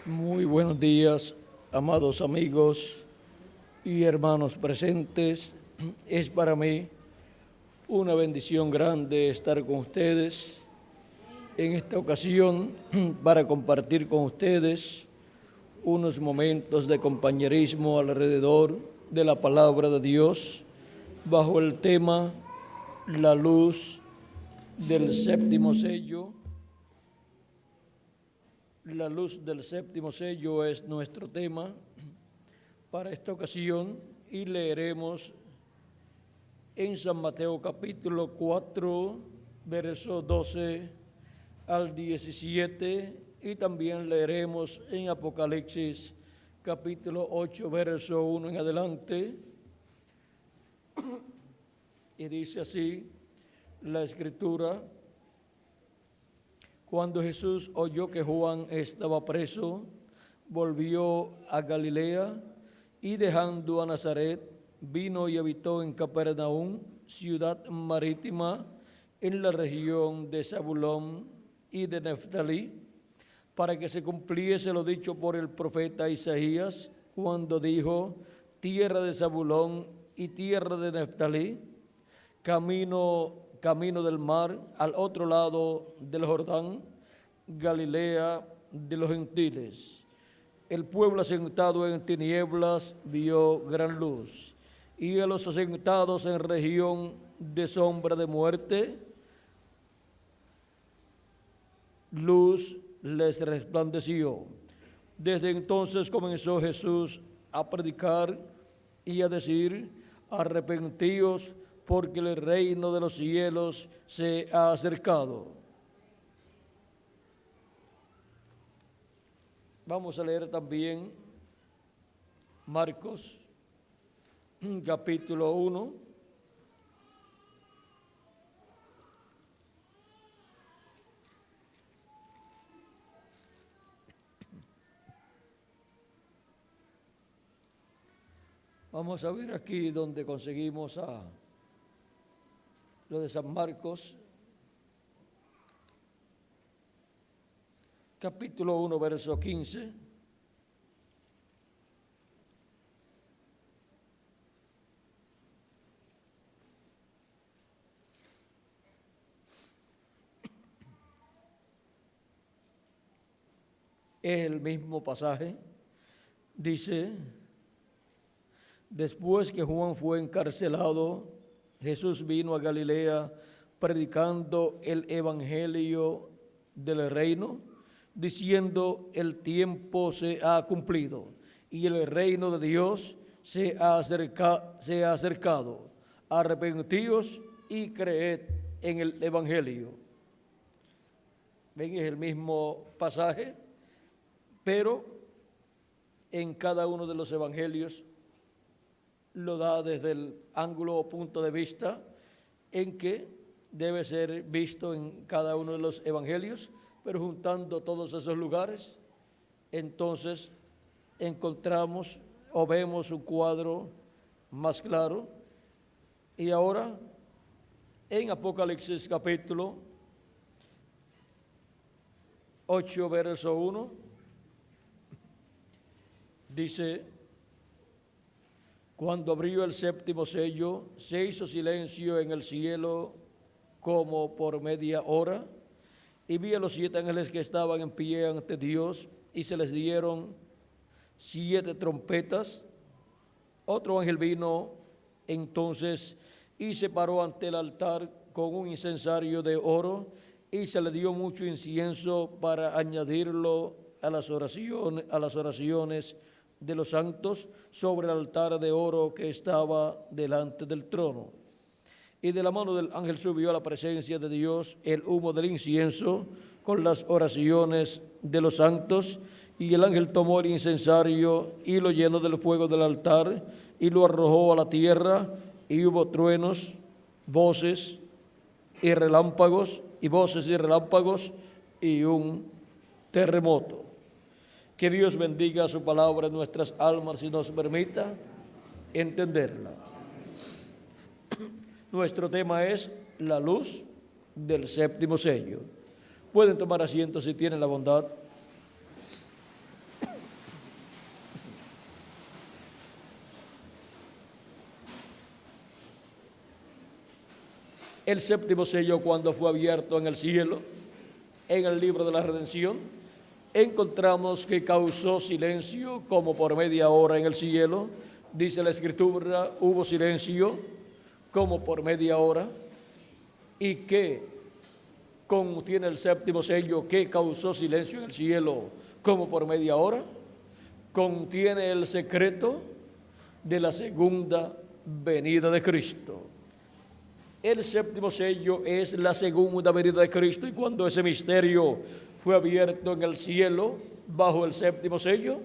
Muy buenos días, amados amigos y hermanos presentes. Es para mí una bendición grande estar con ustedes en esta ocasión para compartir con ustedes unos momentos de compañerismo alrededor de la palabra de Dios bajo el tema La luz del séptimo sello. La luz del séptimo sello es nuestro tema para esta ocasión y leeremos en San Mateo capítulo 4, verso 12 al 17 y también leeremos en Apocalipsis capítulo 8, verso 1 en adelante. Y dice así la Escritura: Cuando Jesús oyó que Juan estaba preso, volvió a Galilea y dejando a Nazaret, vino y habitó en Capernaum, ciudad marítima, en la región de Zabulón y de Neftalí, para que se cumpliese lo dicho por el profeta Isaías, cuando dijo: tierra de Zabulón y tierra de Neftalí, camino del mar, al otro lado del Jordán, Galilea de los gentiles. El pueblo asentado en tinieblas vio gran luz, y a los asentados en región de sombra de muerte, luz les resplandeció. Desde entonces comenzó Jesús a predicar y a decir: arrepentíos, porque el reino de los cielos se ha acercado. Vamos a leer también Marcos, capítulo 1. Vamos a ver aquí donde conseguimos lo de San Marcos, capítulo 1, verso 15. Es el mismo pasaje. Dice: después que Juan fue encarcelado, Jesús vino a Galilea predicando el evangelio del reino, diciendo: el tiempo se ha cumplido y el reino de Dios se ha acercado. Arrepentíos y creed en el evangelio. Ven, es el mismo pasaje, pero en cada uno de los evangelios lo da desde el ángulo o punto de vista en que debe ser visto en cada uno de los evangelios, pero juntando todos esos lugares, entonces encontramos o vemos un cuadro más claro. Y ahora, en Apocalipsis capítulo 8, verso 1, dice: cuando abrió el séptimo sello, se hizo silencio en el cielo como por media hora, y vi a los 7 ángeles que estaban en pie ante Dios, y se les dieron 7 trompetas. Otro ángel vino entonces y se paró ante el altar con un incensario de oro, y se le dio mucho incienso para añadirlo a las oraciones de los santos sobre el altar de oro que estaba delante del trono. Y de la mano del ángel subió a la presencia de Dios el humo del incienso con las oraciones de los santos, y el ángel tomó el incensario y lo llenó del fuego del altar y lo arrojó a la tierra, y hubo truenos, voces y relámpagos, y un terremoto. Que Dios bendiga su palabra en nuestras almas y nos permita entenderla. Nuestro tema es la luz del séptimo sello. Pueden tomar asiento si tienen la bondad. El séptimo sello, cuando fue abierto en el cielo, en el libro de la redención, encontramos que causó silencio como por media hora en el cielo. Dice la Escritura, hubo silencio como por media hora. ¿Y qué contiene el séptimo sello que causó silencio en el cielo como por media hora? Contiene el secreto de la segunda venida de Cristo. El séptimo sello es la segunda venida de Cristo, y cuando ese misterio fue abierto en el cielo bajo el séptimo sello,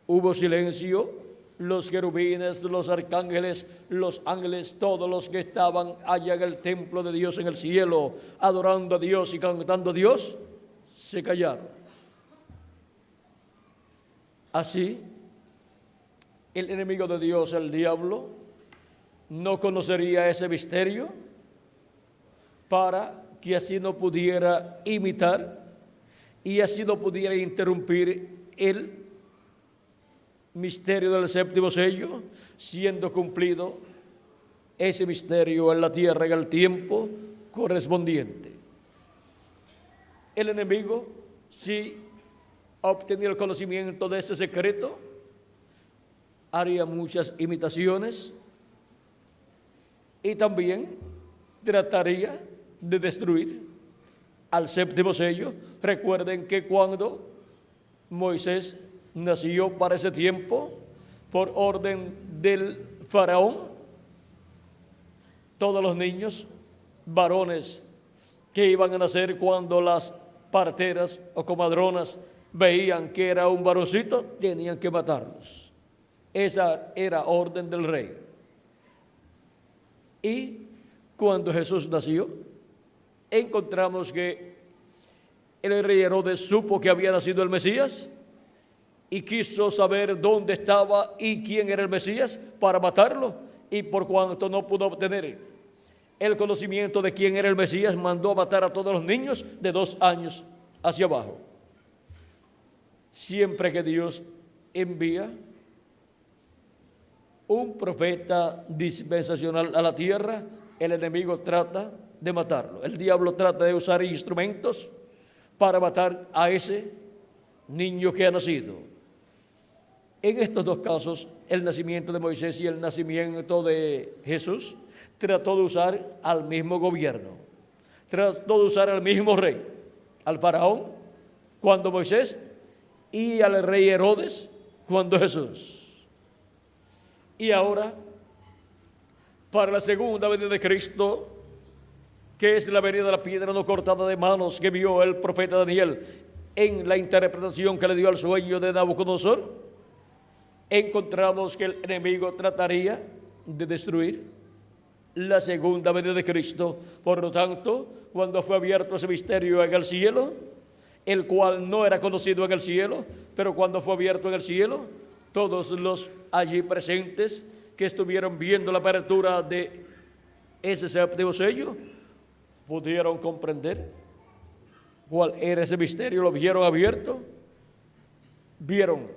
hubo silencio. Los querubines, los arcángeles, los ángeles, todos los que estaban allá en el templo de Dios en el cielo, adorando a Dios y cantando a Dios, se callaron. Así, el enemigo de Dios, el diablo, no conocería ese misterio para que así no pudiera imitar y así no pudiera interrumpir el misterio del séptimo sello, siendo cumplido ese misterio en la tierra en el tiempo correspondiente. El enemigo, si obtenía el conocimiento de ese secreto, haría muchas imitaciones y también trataría de destruir al séptimo sello. Recuerden que cuando Moisés nació para ese tiempo, por orden del faraón, todos los niños varones que iban a nacer, cuando las parteras o comadronas veían que era un varoncito, tenían que matarlos. Esa era orden del rey. Y cuando Jesús nació, encontramos que el rey Herodes supo que había nacido el Mesías y quiso saber dónde estaba y quién era el Mesías para matarlo, y por cuanto no pudo obtener el conocimiento de quién era el Mesías, mandó a matar a todos los niños de 2 años hacia abajo. Siempre que Dios envía un profeta dispensacional a la tierra, el enemigo trata de matarlo. El diablo trata de usar instrumentos para matar a ese niño que ha nacido. En estos 2 casos, el nacimiento de Moisés y el nacimiento de Jesús, trató de usar al mismo gobierno, trató de usar al mismo rey, al faraón cuando Moisés y al rey Herodes cuando Jesús. Y ahora, para la segunda venida de Cristo, que es la venida de la piedra no cortada de manos que vio el profeta Daniel en la interpretación que le dio al sueño de Nabucodonosor, encontramos que el enemigo trataría de destruir la segunda venida de Cristo. Por lo tanto, cuando fue abierto ese misterio en el cielo, el cual no era conocido en el cielo, pero cuando fue abierto en el cielo, todos los allí presentes que estuvieron viendo la apertura de ese séptimo sello pudieron comprender cuál era ese misterio, lo vieron abierto, vieron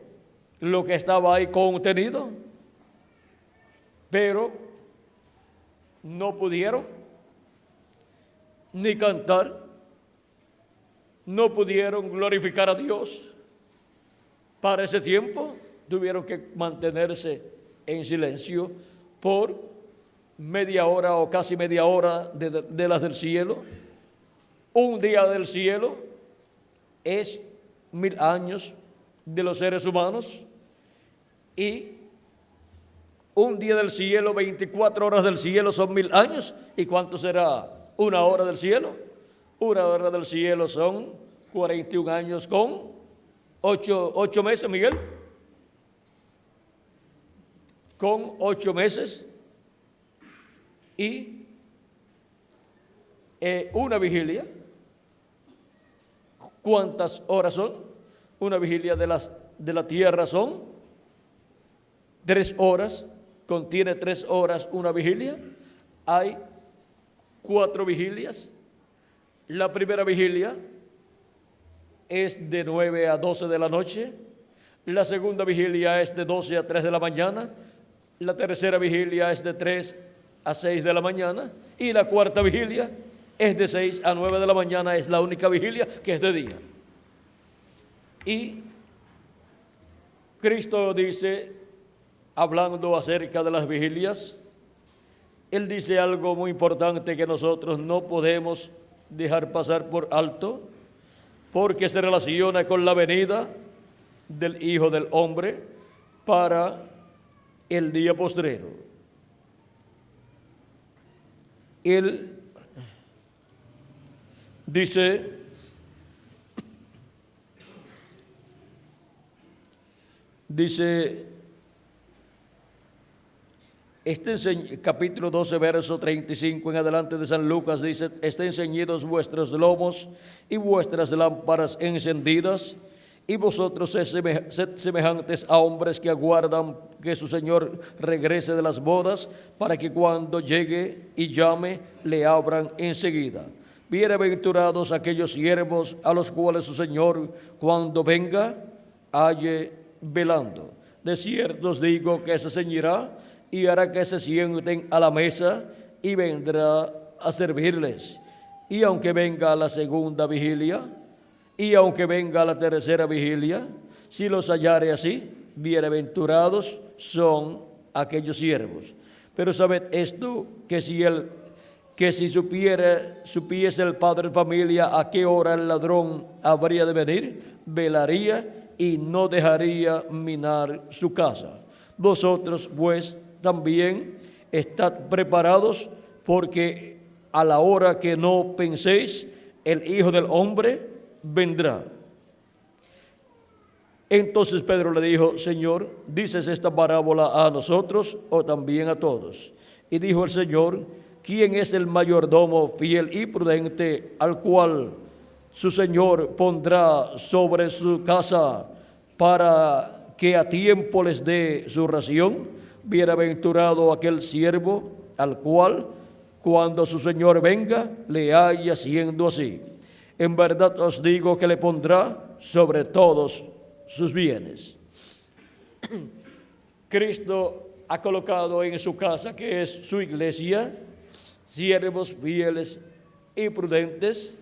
lo que estaba ahí contenido, pero no pudieron ni cantar, no pudieron glorificar a Dios. Para ese tiempo tuvieron que mantenerse en silencio por media hora o casi media hora de las del cielo. Un día del cielo es 1000 años de los seres humanos, y un día del cielo, 24 horas del cielo son 1000 años. ¿Y cuánto será una hora del cielo? Una hora del cielo son 41 años con 8 meses, Miguel. Con 8 meses y una vigilia. ¿Cuántas horas son? Una vigilia de la tierra son 3 horas, contiene 3 horas una vigilia. Hay 4 vigilias. La primera vigilia es de 9 a 12 de la noche. La segunda vigilia es de 12 a 3 de la mañana. La tercera vigilia es de 3 a 6 de la mañana, y la cuarta vigilia es de 6 a 9 de la mañana, es la única vigilia que es de día. Y Cristo dice, hablando acerca de las vigilias, Él dice algo muy importante que nosotros no podemos dejar pasar por alto, porque se relaciona con la venida del Hijo del Hombre para el día postrero. Él dice, capítulo 12, verso 35 en adelante de San Lucas, dice: estén ceñidos vuestros lomos y vuestras lámparas encendidas, y vosotros sed semejantes a hombres que aguardan que su Señor regrese de las bodas, para que cuando llegue y llame, le abran enseguida. Bienaventurados aquellos siervos a los cuales su Señor, cuando venga, halle velando. De cierto os digo que se ceñirá y hará que se sienten a la mesa, y vendrá a servirles. Y aunque venga la segunda vigilia, y aunque venga la tercera vigilia, si los hallare así, bienaventurados son aquellos siervos. Pero sabed esto, que si supiese el padre de familia a qué hora el ladrón habría de venir, velaría y no dejaría minar su casa. Vosotros pues también estad preparados, porque a la hora que no penséis, el Hijo del Hombre vendrá. Entonces Pedro le dijo: Señor, ¿dices esta parábola a nosotros o también a todos? Y dijo el Señor: ¿quién es el mayordomo fiel y prudente, al cual su Señor pondrá sobre su casa para que a tiempo les dé su ración? Bienaventurado aquel siervo al cual, cuando su Señor venga, le haya haciendo así. En verdad os digo que le pondrá sobre todos sus bienes. Cristo ha colocado en su casa, que es su iglesia, siervos fieles y prudentes,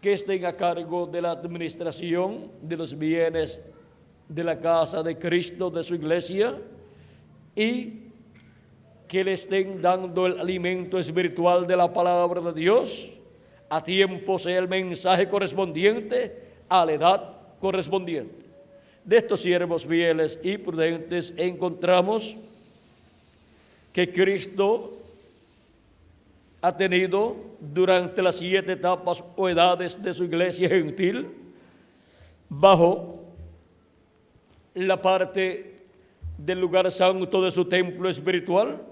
que estén a cargo de la administración de los bienes de la casa de Cristo, de su iglesia, y que le estén dando el alimento espiritual de la palabra de Dios, a tiempo sea el mensaje correspondiente, a la edad correspondiente. De estos siervos fieles y prudentes encontramos que Cristo ha tenido durante las 7 etapas o edades de su iglesia gentil, bajo la parte del lugar santo de su templo espiritual,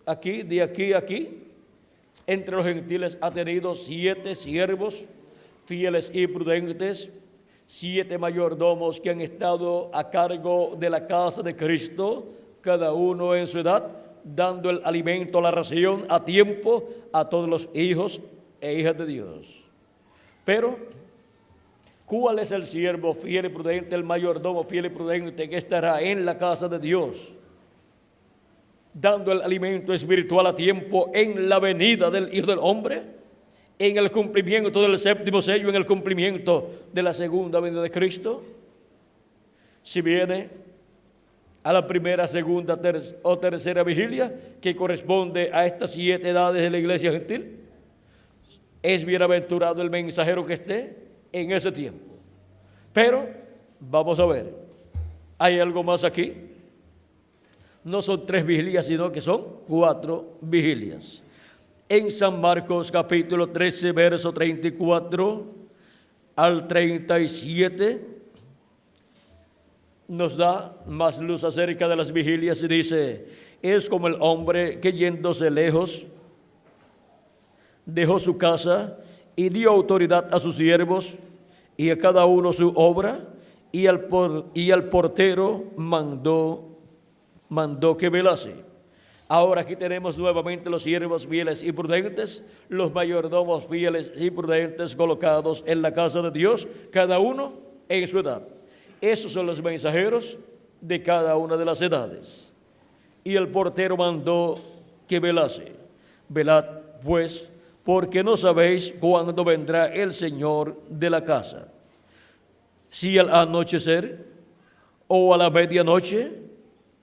de aquí a aquí, entre los gentiles ha tenido 7 siervos fieles y prudentes, 7 mayordomos que han estado a cargo de la casa de Cristo, cada uno en su edad, dando el alimento, la ración a tiempo a todos los hijos e hijas de Dios. Pero, ¿cuál es el siervo fiel y prudente, el mayordomo fiel y prudente que estará en la casa de Dios, dando el alimento espiritual a tiempo en la venida del Hijo del Hombre, en el cumplimiento del 7º sello, en el cumplimiento de la segunda venida de Cristo? Si viene a la primera, segunda o tercera vigilia, que corresponde a estas 7 edades de la iglesia gentil, es bienaventurado el mensajero que esté en ese tiempo. Pero vamos a ver, hay algo más aquí. No son 3 vigilias, sino que son 4 vigilias. En San Marcos capítulo 13, verso 34 al 37, nos da más luz acerca de las vigilias y dice: es como el hombre que, yéndose lejos, dejó su casa y dio autoridad a sus siervos y a cada uno su obra, y al portero mandó que velase. Ahora aquí tenemos nuevamente los siervos fieles y prudentes, los mayordomos fieles y prudentes colocados en la casa de Dios, cada uno en su edad. Esos son los mensajeros de cada una de las edades. Y el portero mandó que velase. Velad, pues, porque no sabéis cuándo vendrá el Señor de la casa, si al anochecer, o a la medianoche,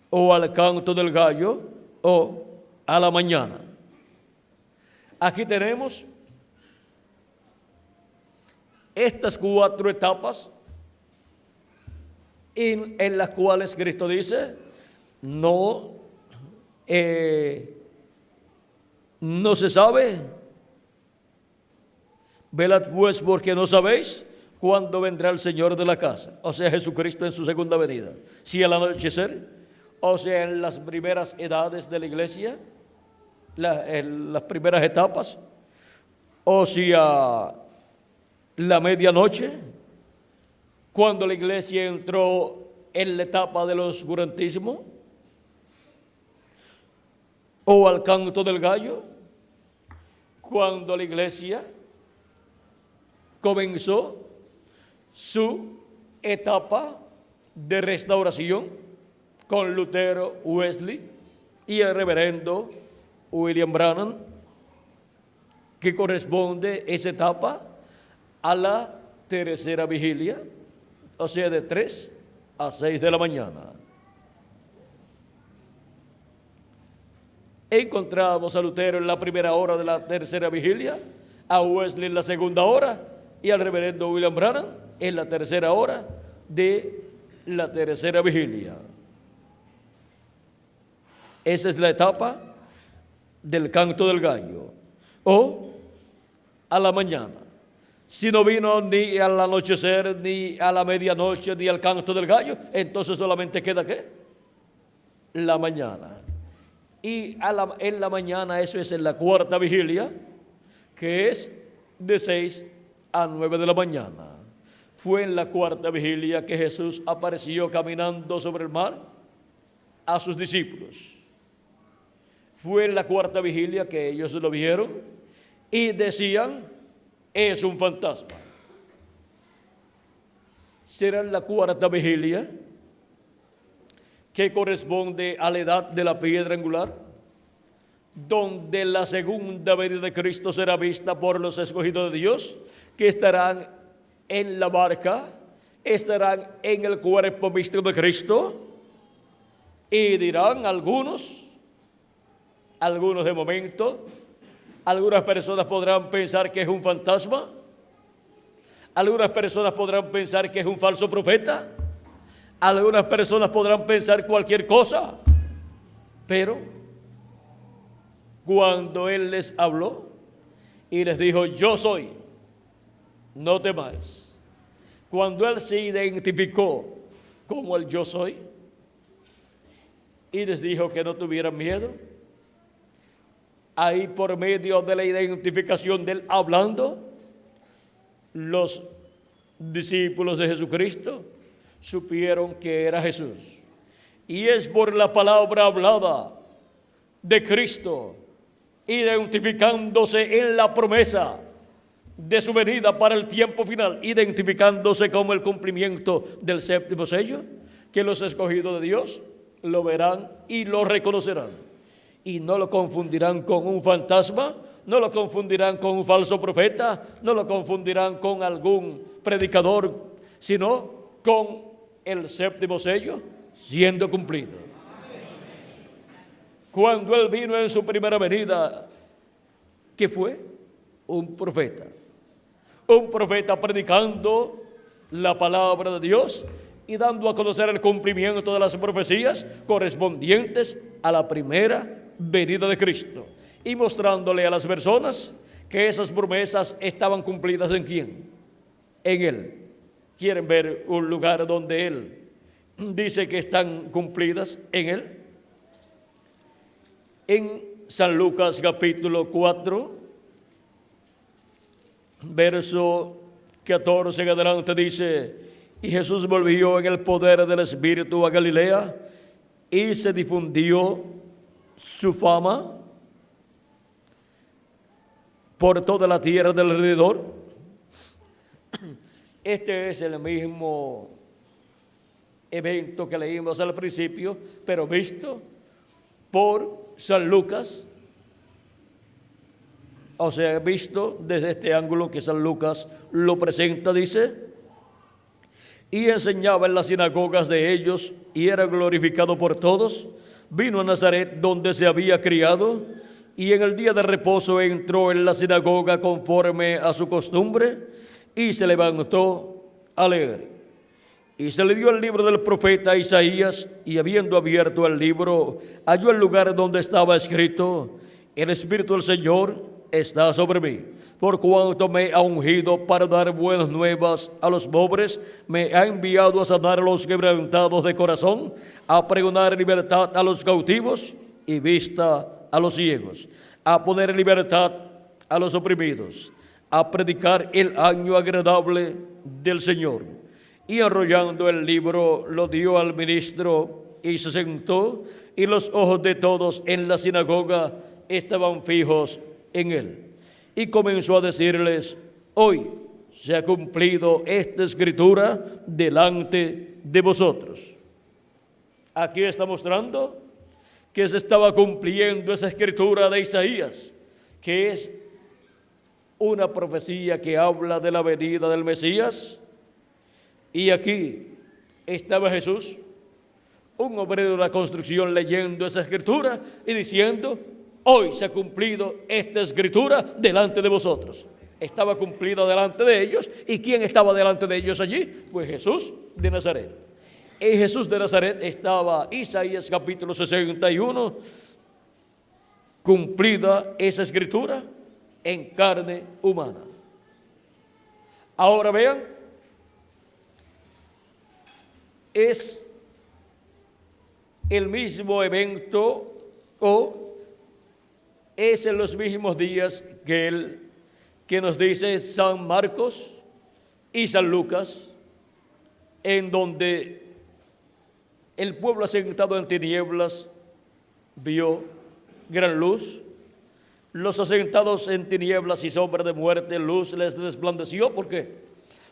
o al canto del gallo, o a la mañana. Aquí tenemos estas 4 etapas en las cuales Cristo dice, no se sabe. Velad pues porque no sabéis cuándo vendrá el Señor de la casa, o sea, Jesucristo en su segunda venida. Si al anochecer, o sea, en las primeras edades de la iglesia, en las primeras etapas, o si a la medianoche, cuando la iglesia entró en la etapa del oscurantismo, o al canto del gallo, cuando la iglesia comenzó su etapa de restauración con Lutero, Wesley y el reverendo William Branham, que corresponde esa etapa a la tercera vigilia, o sea, de 3 a 6 de la mañana. Encontramos a Lutero en la primera hora de la tercera vigilia, a Wesley en la segunda hora y al reverendo William Branham en la tercera hora de la tercera vigilia. Esa es la etapa del canto del gallo, o a la mañana. Si no vino ni al anochecer, ni a la medianoche, ni al canto del gallo, entonces solamente queda ¿qué? La mañana. Y en la mañana, eso es en la cuarta vigilia, que es de 6 a 9 de la mañana. Fue en la cuarta vigilia que Jesús apareció caminando sobre el mar a sus discípulos. Fue en la cuarta vigilia que ellos lo vieron y decían, es un fantasma. Será en la cuarta vigilia, que corresponde a la edad de la piedra angular, donde la segunda venida de Cristo será vista por los escogidos de Dios, que estarán en la barca, estarán en el cuerpo místico de Cristo, y dirán algunos de momento, algunas personas podrán pensar que es un fantasma, algunas personas podrán pensar que es un falso profeta, algunas personas podrán pensar cualquier cosa, pero cuando Él les habló y les dijo, yo soy, no temáis. Cuando Él se identificó como el yo soy y les dijo que no tuvieran miedo, ahí por medio de la identificación de Él hablando, los discípulos de Jesucristo supieron que era Jesús. Y es por la palabra hablada de Cristo, identificándose en la promesa de su venida para el tiempo final, identificándose como el cumplimiento del séptimo sello, que los escogidos de Dios lo verán y lo reconocerán. Y no lo confundirán con un fantasma, no lo confundirán con un falso profeta, no lo confundirán con algún predicador, sino con el séptimo sello siendo cumplido. Cuando Él vino en su primera venida, ¿qué fue? Un profeta predicando la palabra de Dios y dando a conocer el cumplimiento de las profecías correspondientes a la primera venida de Cristo y mostrándole a las personas que esas promesas estaban cumplidas ¿en quién? En Él. ¿Quieren ver un lugar donde Él dice que están cumplidas en Él? En San Lucas capítulo 4, verso 14 en adelante dice, y Jesús volvió en el poder del Espíritu a Galilea y se difundió su fama por toda la tierra del alrededor. Este es el mismo evento que leímos al principio, pero visto por San Lucas O sea, visto desde este ángulo que San Lucas lo presenta, dice, y enseñaba en las sinagogas de ellos y era glorificado por todos. Vino a Nazaret, donde se había criado, y en el día de reposo entró en la sinagoga conforme a su costumbre y se levantó a leer. Y se le dio el libro del profeta Isaías, y habiendo abierto el libro, halló el lugar donde estaba escrito: el Espíritu del Señor está sobre mí, por cuanto me ha ungido para dar buenas nuevas a los pobres, me ha enviado a sanar a los quebrantados de corazón, a pregonar libertad a los cautivos y vista a los ciegos, a poner en libertad a los oprimidos, a predicar el año agradable del Señor. Y enrollando el libro lo dio al ministro y se sentó, y los ojos de todos en la sinagoga estaban fijos en él. Y comenzó a decirles: hoy se ha cumplido esta escritura delante de vosotros. Aquí está mostrando que se estaba cumpliendo esa escritura de Isaías, que es una profecía que habla de la venida del Mesías. Y aquí estaba Jesús, un obrero de la construcción, leyendo esa escritura y diciendo: hoy se ha cumplido esta escritura delante de vosotros. Estaba cumplida delante de ellos. ¿Y quién estaba delante de ellos allí? Pues Jesús de Nazaret. En Jesús de Nazaret estaba Isaías capítulo 61, cumplida esa escritura en carne humana. Ahora vean, es el mismo evento, o es en los mismos días que nos dice San Marcos y San Lucas, en donde el pueblo asentado en tinieblas vio gran luz. Los asentados en tinieblas y sombra de muerte, luz les resplandeció. ¿Por qué?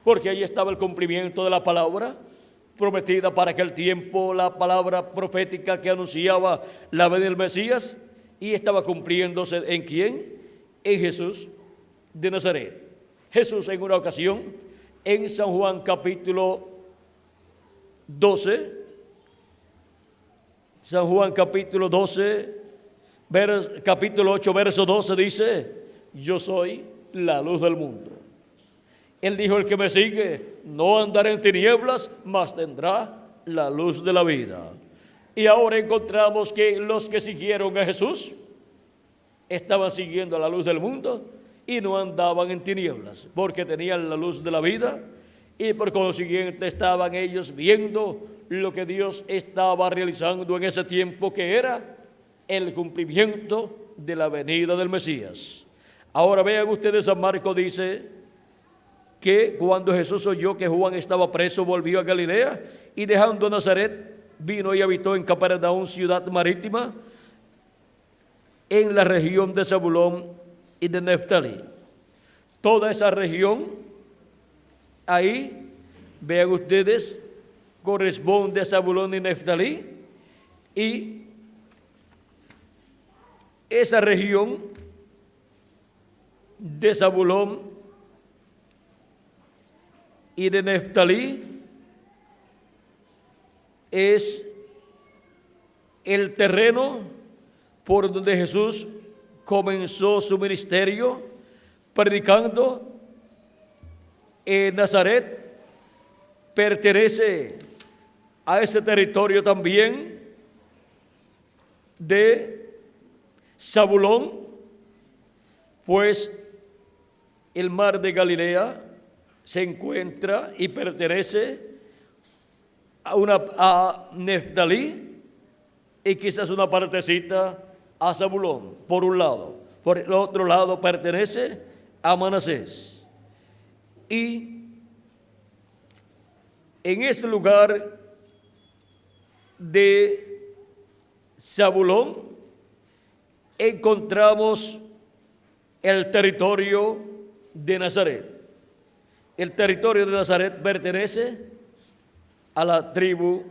Porque ahí estaba el cumplimiento de la palabra prometida para aquel tiempo, la palabra profética que anunciaba la venida del Mesías, y estaba cumpliéndose ¿en quién? En Jesús de Nazaret. Jesús en una ocasión, en San Juan capítulo 12, San Juan capítulo 12, capítulo 8, verso 12 dice: yo soy la luz del mundo. Él dijo: el que me sigue no andará en tinieblas, mas tendrá la luz de la vida. Y ahora encontramos que los que siguieron a Jesús estaban siguiendo la luz del mundo y no andaban en tinieblas, porque tenían la luz de la vida, y por consiguiente estaban ellos viendo lo que Dios estaba realizando en ese tiempo, que era el cumplimiento de la venida del Mesías. Ahora vean ustedes, San Marcos dice que cuando Jesús oyó que Juan estaba preso, volvió a Galilea, y dejando Nazaret, vino y habitó en Capernaum, ciudad marítima, en la región de Zabulón y de Neftalí. Toda esa región, ahí, vean ustedes, corresponde a Zabulón y Neftalí, y esa región de Zabulón y de Neftalí es el terreno por donde Jesús comenzó su ministerio predicando. En Nazaret pertenece a ese territorio también de Zabulón, pues el mar de Galilea se encuentra y pertenece a Neftalí, y quizás una partecita a Zabulón, por un lado. Por el otro lado pertenece a Manasés. Y en ese lugar de Zabulón encontramos el territorio de Nazaret. El territorio de Nazaret pertenece a la tribu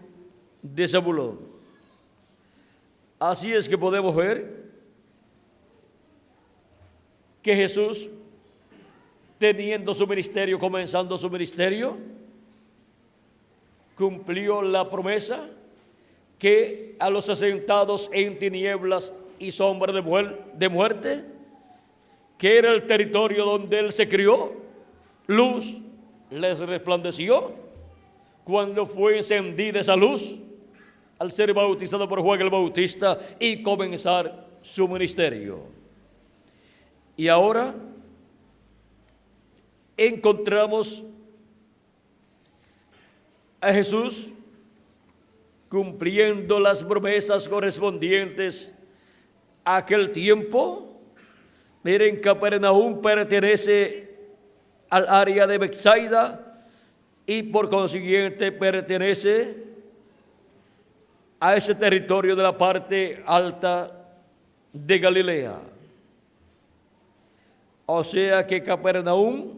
de Zabulón. Así es que podemos ver que Jesús, teniendo su ministerio, comenzando su ministerio, cumplió la promesa que a los asentados en tinieblas y sombra de muerte, que era el territorio donde él se crió, luz les resplandeció cuando fue encendida esa luz al ser bautizado por Juan el Bautista y comenzar su ministerio. Y ahora encontramos a Jesús cumpliendo las promesas correspondientes a aquel tiempo. Miren, Capernaum pertenece al área de Betsaida y por consiguiente pertenece a ese territorio de la parte alta de Galilea. O sea que Capernaum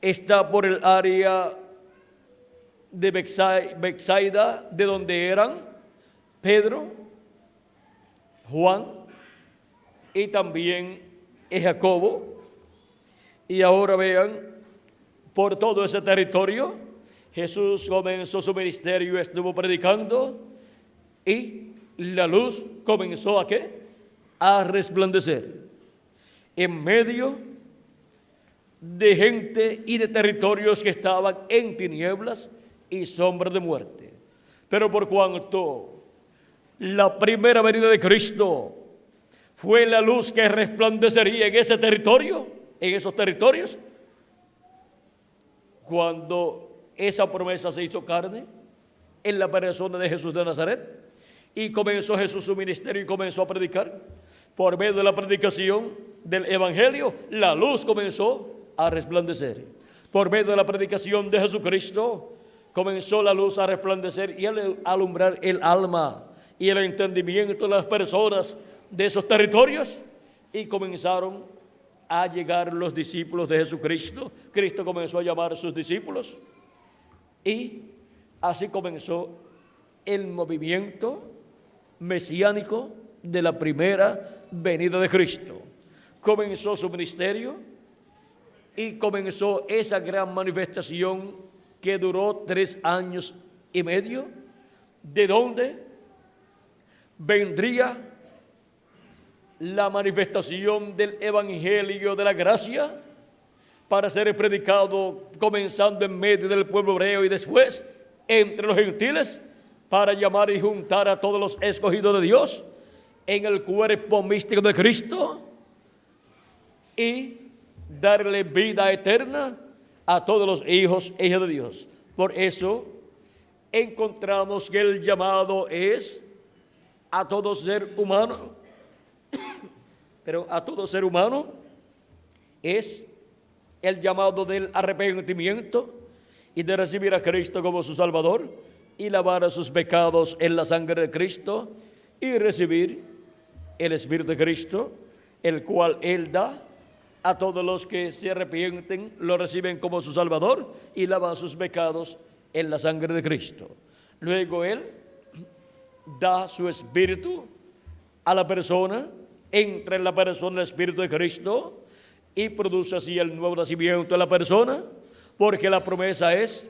está por el área de Betsaida, de donde eran Pedro, Juan y también Jacobo. Y ahora vean, por todo ese territorio, Jesús comenzó su ministerio, estuvo predicando y la luz comenzó ¿a qué? A resplandecer en medio de gente y de territorios que estaban en tinieblas y sombra de muerte. Pero por cuanto la primera venida de Cristo fue la luz que resplandecería en ese territorio, en esos territorios, cuando esa promesa se hizo carne en la persona de Jesús de Nazaret, y comenzó Jesús su ministerio y comenzó a predicar, por medio de la predicación del Evangelio, la luz comenzó a resplandecer. Por medio de la predicación de Jesucristo, comenzó la luz a resplandecer y a alumbrar el alma y el entendimiento de las personas de esos territorios, y comenzaron a llegar los discípulos de Jesucristo. Cristo comenzó a llamar a sus discípulos y así comenzó el movimiento mesiánico de la primera venida de Cristo. Comenzó su ministerio y comenzó esa gran manifestación que duró 3 años y medio, de donde vendría la manifestación del Evangelio de la gracia para ser predicado, comenzando en medio del pueblo hebreo y después entre los gentiles, para llamar y juntar a todos los escogidos de Dios en el cuerpo místico de Cristo y darle vida eterna a todos los hijos e hijas de Dios. Por eso encontramos que el llamado es a todo ser humano, pero a todo ser humano es el llamado del arrepentimiento y de recibir a Cristo como su Salvador y lavar a sus pecados en la sangre de Cristo y recibir el Espíritu de Cristo, el cual Él da a todos los que se arrepienten, lo reciben como su Salvador y lavan sus pecados en la sangre de Cristo. Luego Él da su Espíritu a la persona, entra en la persona el Espíritu de Cristo y produce así el nuevo nacimiento de la persona, porque la promesa es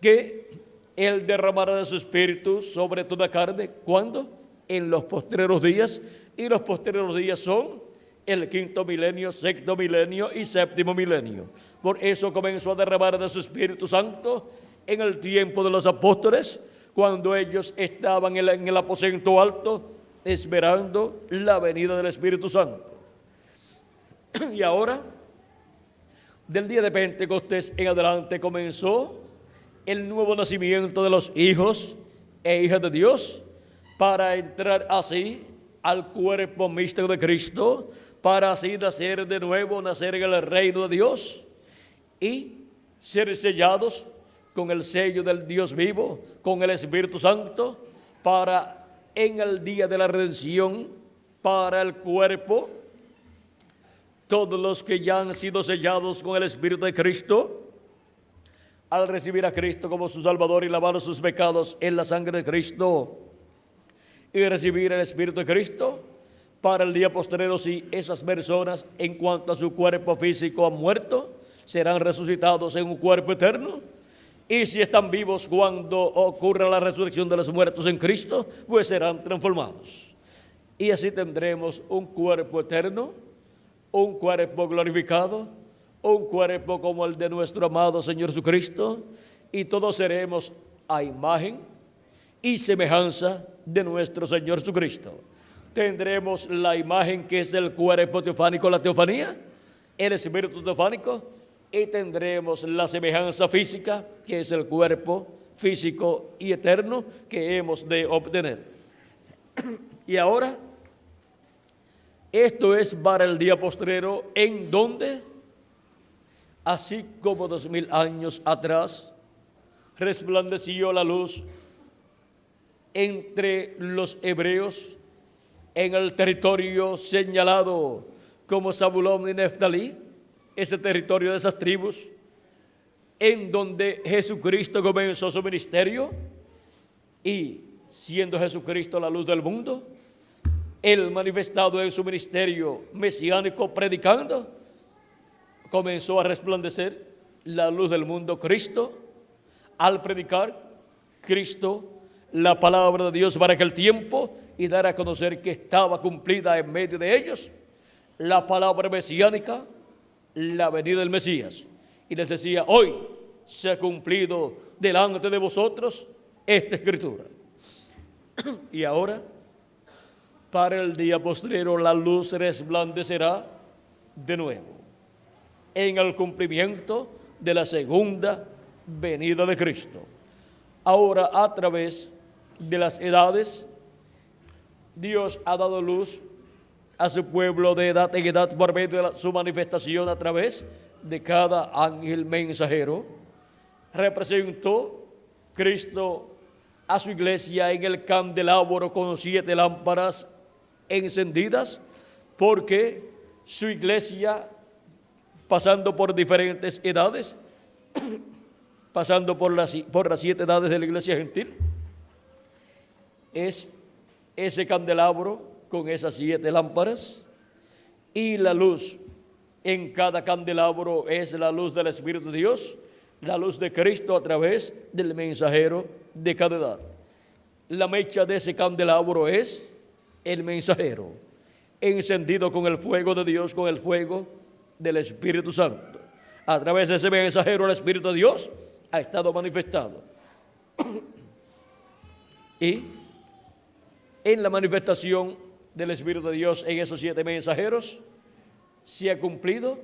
que Él derramará de su Espíritu sobre toda carne. ¿Cuándo? En los postreros días, y los postreros días son el 5º milenio, 6º milenio y 7º milenio. Por eso comenzó a derramar de su Espíritu Santo en el tiempo de los apóstoles, cuando ellos estaban en el aposento alto esperando la venida del Espíritu Santo. Y ahora, del día de Pentecostés en adelante, comenzó el nuevo nacimiento de los hijos e hijas de Dios, para entrar así al cuerpo místico de Cristo, para así nacer de nuevo, nacer en el reino de Dios y ser sellados con el sello del Dios vivo, con el Espíritu Santo, para en el día de la redención, para el cuerpo, todos los que ya han sido sellados con el Espíritu de Cristo, al recibir a Cristo como su Salvador y lavar sus pecados en la sangre de Cristo y recibir el Espíritu de Cristo, para el día postrero, si esas personas en cuanto a su cuerpo físico han muerto, serán resucitados en un cuerpo eterno. Y si están vivos cuando ocurra la resurrección de los muertos en Cristo, pues serán transformados. Y así tendremos un cuerpo eterno, un cuerpo glorificado, un cuerpo como el de nuestro amado Señor Jesucristo, y todos seremos a imagen y semejanza de nuestro Señor Jesucristo. Tendremos la imagen que es el cuerpo teofánico, la teofanía, el espíritu teofánico, y tendremos la semejanza física, que es el cuerpo físico y eterno que hemos de obtener. Y ahora, esto es para el día postrero, en donde, así como 2000 años atrás, resplandeció la luz entre los hebreos en el territorio señalado como Zabulón y Neftalí, ese territorio de esas tribus, en donde Jesucristo comenzó su ministerio, y siendo Jesucristo la luz del mundo, Él manifestado en su ministerio mesiánico predicando, comenzó a resplandecer la luz del mundo. Cristo, al predicar, Cristo, la palabra de Dios para aquel tiempo, y dar a conocer que estaba cumplida en medio de ellos la palabra mesiánica, la venida del Mesías. Y les decía: hoy se ha cumplido delante de vosotros esta escritura. Y ahora, para el día postrero, la luz resplandecerá de nuevo en el cumplimiento de la segunda venida de Cristo. Ahora, a través de las edades, Dios ha dado luz a su pueblo de edad en edad por medio de su manifestación a través de cada ángel mensajero. Representó Cristo a su iglesia en el candelabro con 7 lámparas encendidas, porque su iglesia, pasando por diferentes edades, pasando por las 7 edades de la iglesia gentil, es ese candelabro con esas 7 lámparas, y la luz en cada candelabro es la luz del Espíritu de Dios, la luz de Cristo a través del mensajero de cada edad. La mecha de ese candelabro es el mensajero, encendido con el fuego de Dios, con el fuego del Espíritu Santo. A través de ese mensajero, el Espíritu de Dios ha estado manifestado. Y en la manifestación del Espíritu de Dios en esos 7 mensajeros se ha cumplido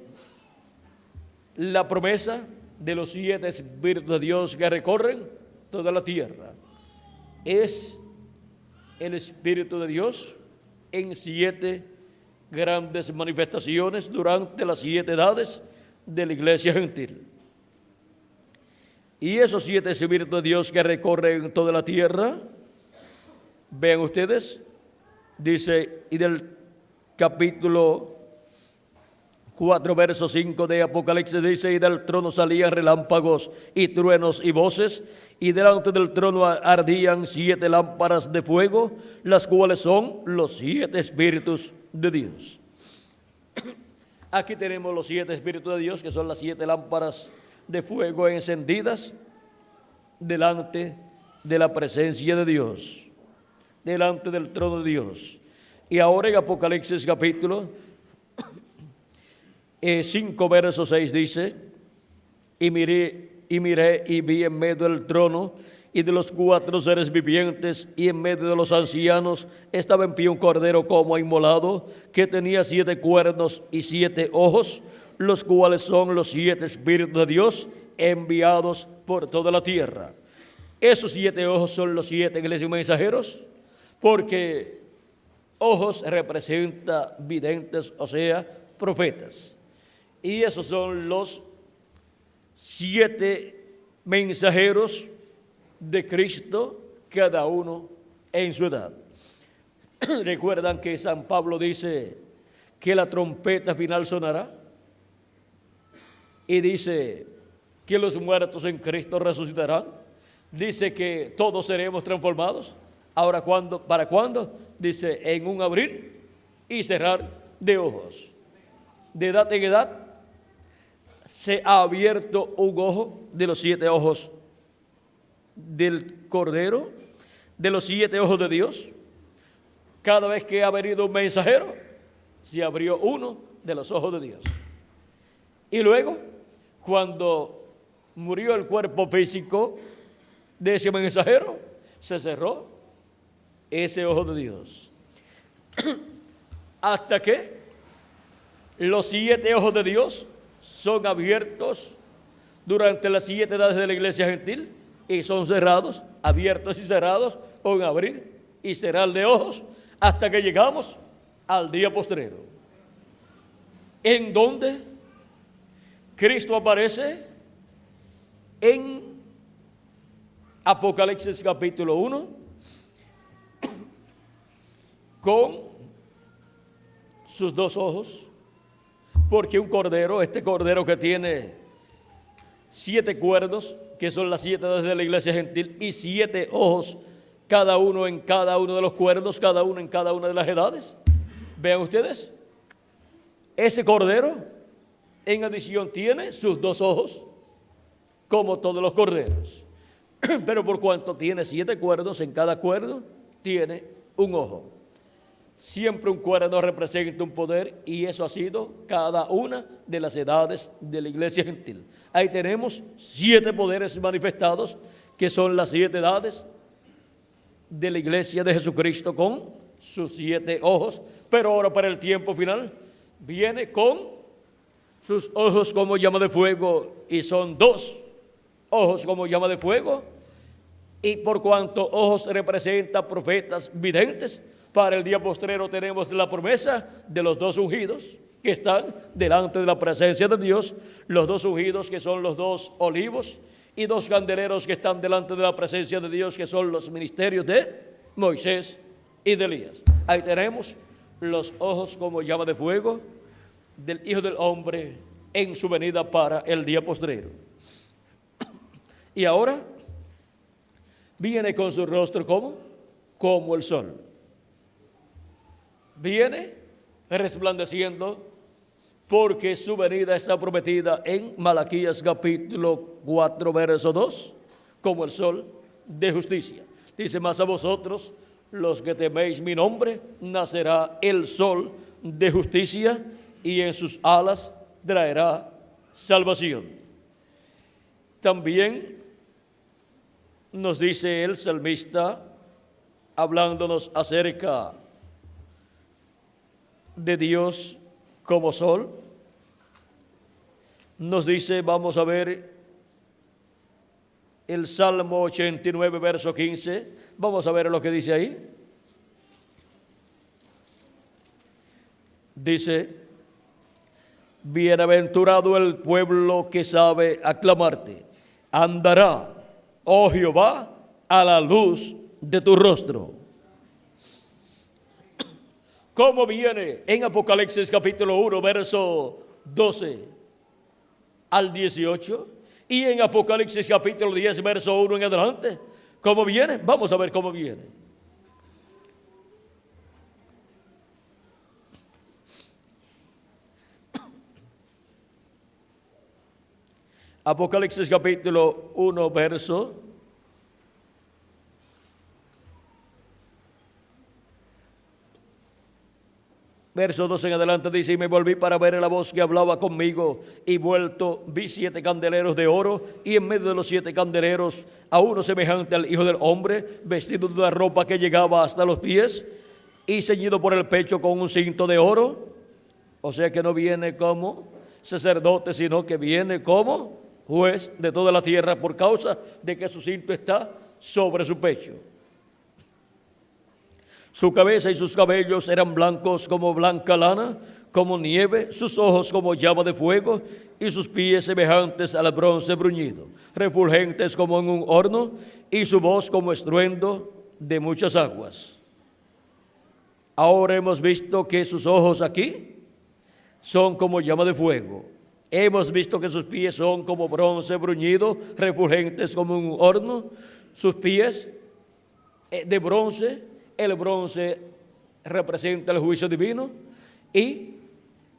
la promesa de los 7 Espíritus de Dios que recorren toda la tierra. Es el Espíritu de Dios en 7 grandes manifestaciones durante las 7 edades de la iglesia gentil. Y esos 7 Espíritus de Dios que recorren toda la tierra, vean ustedes, dice, y del capítulo 4, verso 5 de Apocalipsis dice: y del trono salían relámpagos y truenos y voces, y delante del trono ardían 7 lámparas de fuego, las cuales son los 7 Espíritus de Dios. Aquí tenemos los 7 Espíritus de Dios, que son las 7 lámparas de fuego encendidas delante de la presencia de Dios, delante del trono de Dios. Y ahora en Apocalipsis capítulo 5, verso 6 dice: y miré y vi en medio del trono y de los 4 seres vivientes y en medio de los ancianos estaba en pie un cordero como inmolado, que tenía 7 cuernos y 7 ojos, los cuales son los 7 Espíritus de Dios enviados por toda la tierra. Esos 7 ojos son los 7 iglesias mensajeros, porque ojos representa videntes, o sea, profetas. Y esos son los 7 mensajeros de Cristo, cada uno en su edad. Recuerdan que San Pablo dice que la trompeta final sonará, y dice que los muertos en Cristo resucitarán, dice que todos seremos transformados. Ahora, ¿cuándo? ¿Para cuándo? Dice, en un abrir y cerrar de ojos. De edad en edad se ha abierto un ojo de los 7 ojos del Cordero, de los 7 ojos de Dios. Cada vez que ha venido un mensajero, se abrió uno de los ojos de Dios. Y luego, cuando murió el cuerpo físico de ese mensajero, se cerró ese ojo de Dios. Hasta que los 7 ojos de Dios son abiertos durante las 7 edades de la iglesia gentil y son cerrados, abiertos y cerrados, o en abrir y cerrar de ojos, hasta que llegamos al día postrero, en donde Cristo aparece en Apocalipsis capítulo 1 con sus 2 ojos, porque un cordero, este cordero que tiene 7 cuernos, que son las 7 edades de la iglesia gentil, y 7 ojos, cada uno en cada uno de los cuernos, cada uno en cada una de las edades. Vean ustedes, ese cordero en adición tiene sus 2 ojos, como todos los corderos, pero por cuanto tiene 7 cuernos, en cada cuerno tiene un ojo. Siempre un cuerno representa un poder, y eso ha sido cada una de las edades de la iglesia gentil. Ahí tenemos 7 poderes manifestados, que son las 7 edades de la iglesia de Jesucristo con sus 7 ojos. Pero ahora, para el tiempo final, viene con sus ojos como llama de fuego, y son 2 ojos como llama de fuego. Y por cuanto ojos representa profetas videntes, para el día postrero tenemos la promesa de los 2 ungidos que están delante de la presencia de Dios, los 2 ungidos que son los 2 olivos, y 2 candeleros que están delante de la presencia de Dios, que son los ministerios de Moisés y de Elías. Ahí tenemos los ojos como llama de fuego del Hijo del Hombre en su venida para el día postrero. Y ahora viene con su rostro como el sol. Viene resplandeciendo, porque su venida está prometida en Malaquías capítulo 4, verso 2, como el sol de justicia. Dice: mas a vosotros, los que teméis mi nombre, nacerá el sol de justicia, y en sus alas traerá salvación. También nos dice el salmista, hablándonos acerca de Dios como sol, nos dice, vamos a ver el Salmo 89, verso 15, vamos a ver lo que dice ahí. Dice: bienaventurado el pueblo que sabe aclamarte, andará, oh Jehová, a la luz de tu rostro. ¿Cómo viene en Apocalipsis capítulo 1, verso 12 al 18? Y en Apocalipsis capítulo 10, verso 1 en adelante. ¿Cómo viene? Vamos a ver cómo viene. Apocalipsis capítulo 1, verso 12 en adelante dice: y me volví para ver la voz que hablaba conmigo, y vuelto vi 7 candeleros de oro, y en medio de los 7 candeleros a uno semejante al Hijo del Hombre, vestido de una ropa que llegaba hasta los pies, y ceñido por el pecho con un cinto de oro. O sea que no viene como sacerdote, sino que viene como juez de toda la tierra, por causa de que su cinto está sobre su pecho. Su cabeza y sus cabellos eran blancos como blanca lana, como nieve, sus ojos como llama de fuego, y sus pies semejantes al bronce bruñido, refulgentes como en un horno, y su voz como estruendo de muchas aguas. Ahora hemos visto que sus ojos aquí son como llama de fuego. Hemos visto que sus pies son como bronce bruñido, refulgentes como un horno. Sus pies de bronce, el bronce representa el juicio divino y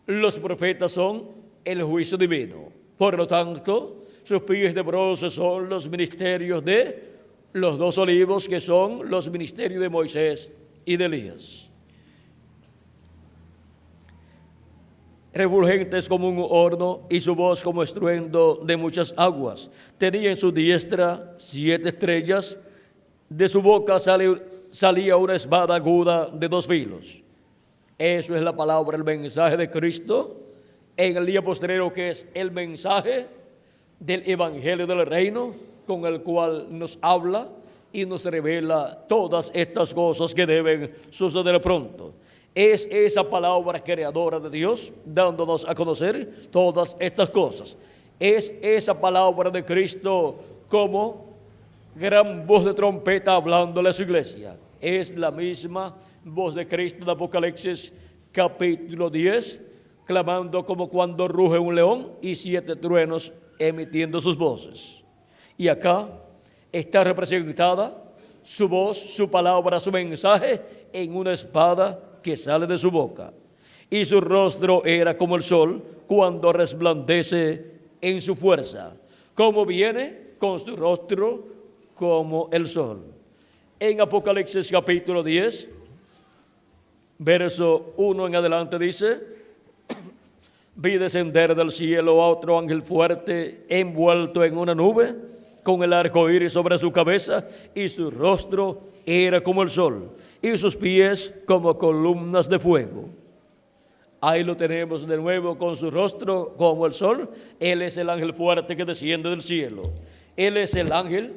los profetas son el juicio divino. Por lo tanto, sus pies de bronce son los ministerios de los dos olivos, que son los ministerios de Moisés y de Elías. Refulgentes como un horno y su voz como estruendo de muchas aguas. Tenía en su diestra 7 estrellas, de su boca salía una espada aguda de 2 filos. Eso es la palabra, el mensaje de Cristo en el día postrero, que es el mensaje del Evangelio del Reino, con el cual nos habla y nos revela todas estas cosas que deben suceder pronto. Es esa palabra creadora de Dios dándonos a conocer todas estas cosas. Es esa palabra de Cristo como gran voz de trompeta hablándole a su iglesia. Es la misma voz de Cristo de Apocalipsis capítulo 10, clamando como cuando ruge un león y 7 truenos emitiendo sus voces. Y acá está representada su voz, su palabra, su mensaje en una espada que sale de su boca. Y su rostro era como el sol cuando resplandece en su fuerza, como viene con su rostro como el sol. En Apocalipsis capítulo 10, verso 1 en adelante dice: vi descender del cielo a otro ángel fuerte, envuelto en una nube, con el arco iris sobre su cabeza, y su rostro era como el sol, y sus pies como columnas de fuego. Ahí lo tenemos de nuevo, con su rostro como el sol. Él es el ángel fuerte que desciende del cielo. Él es el ángel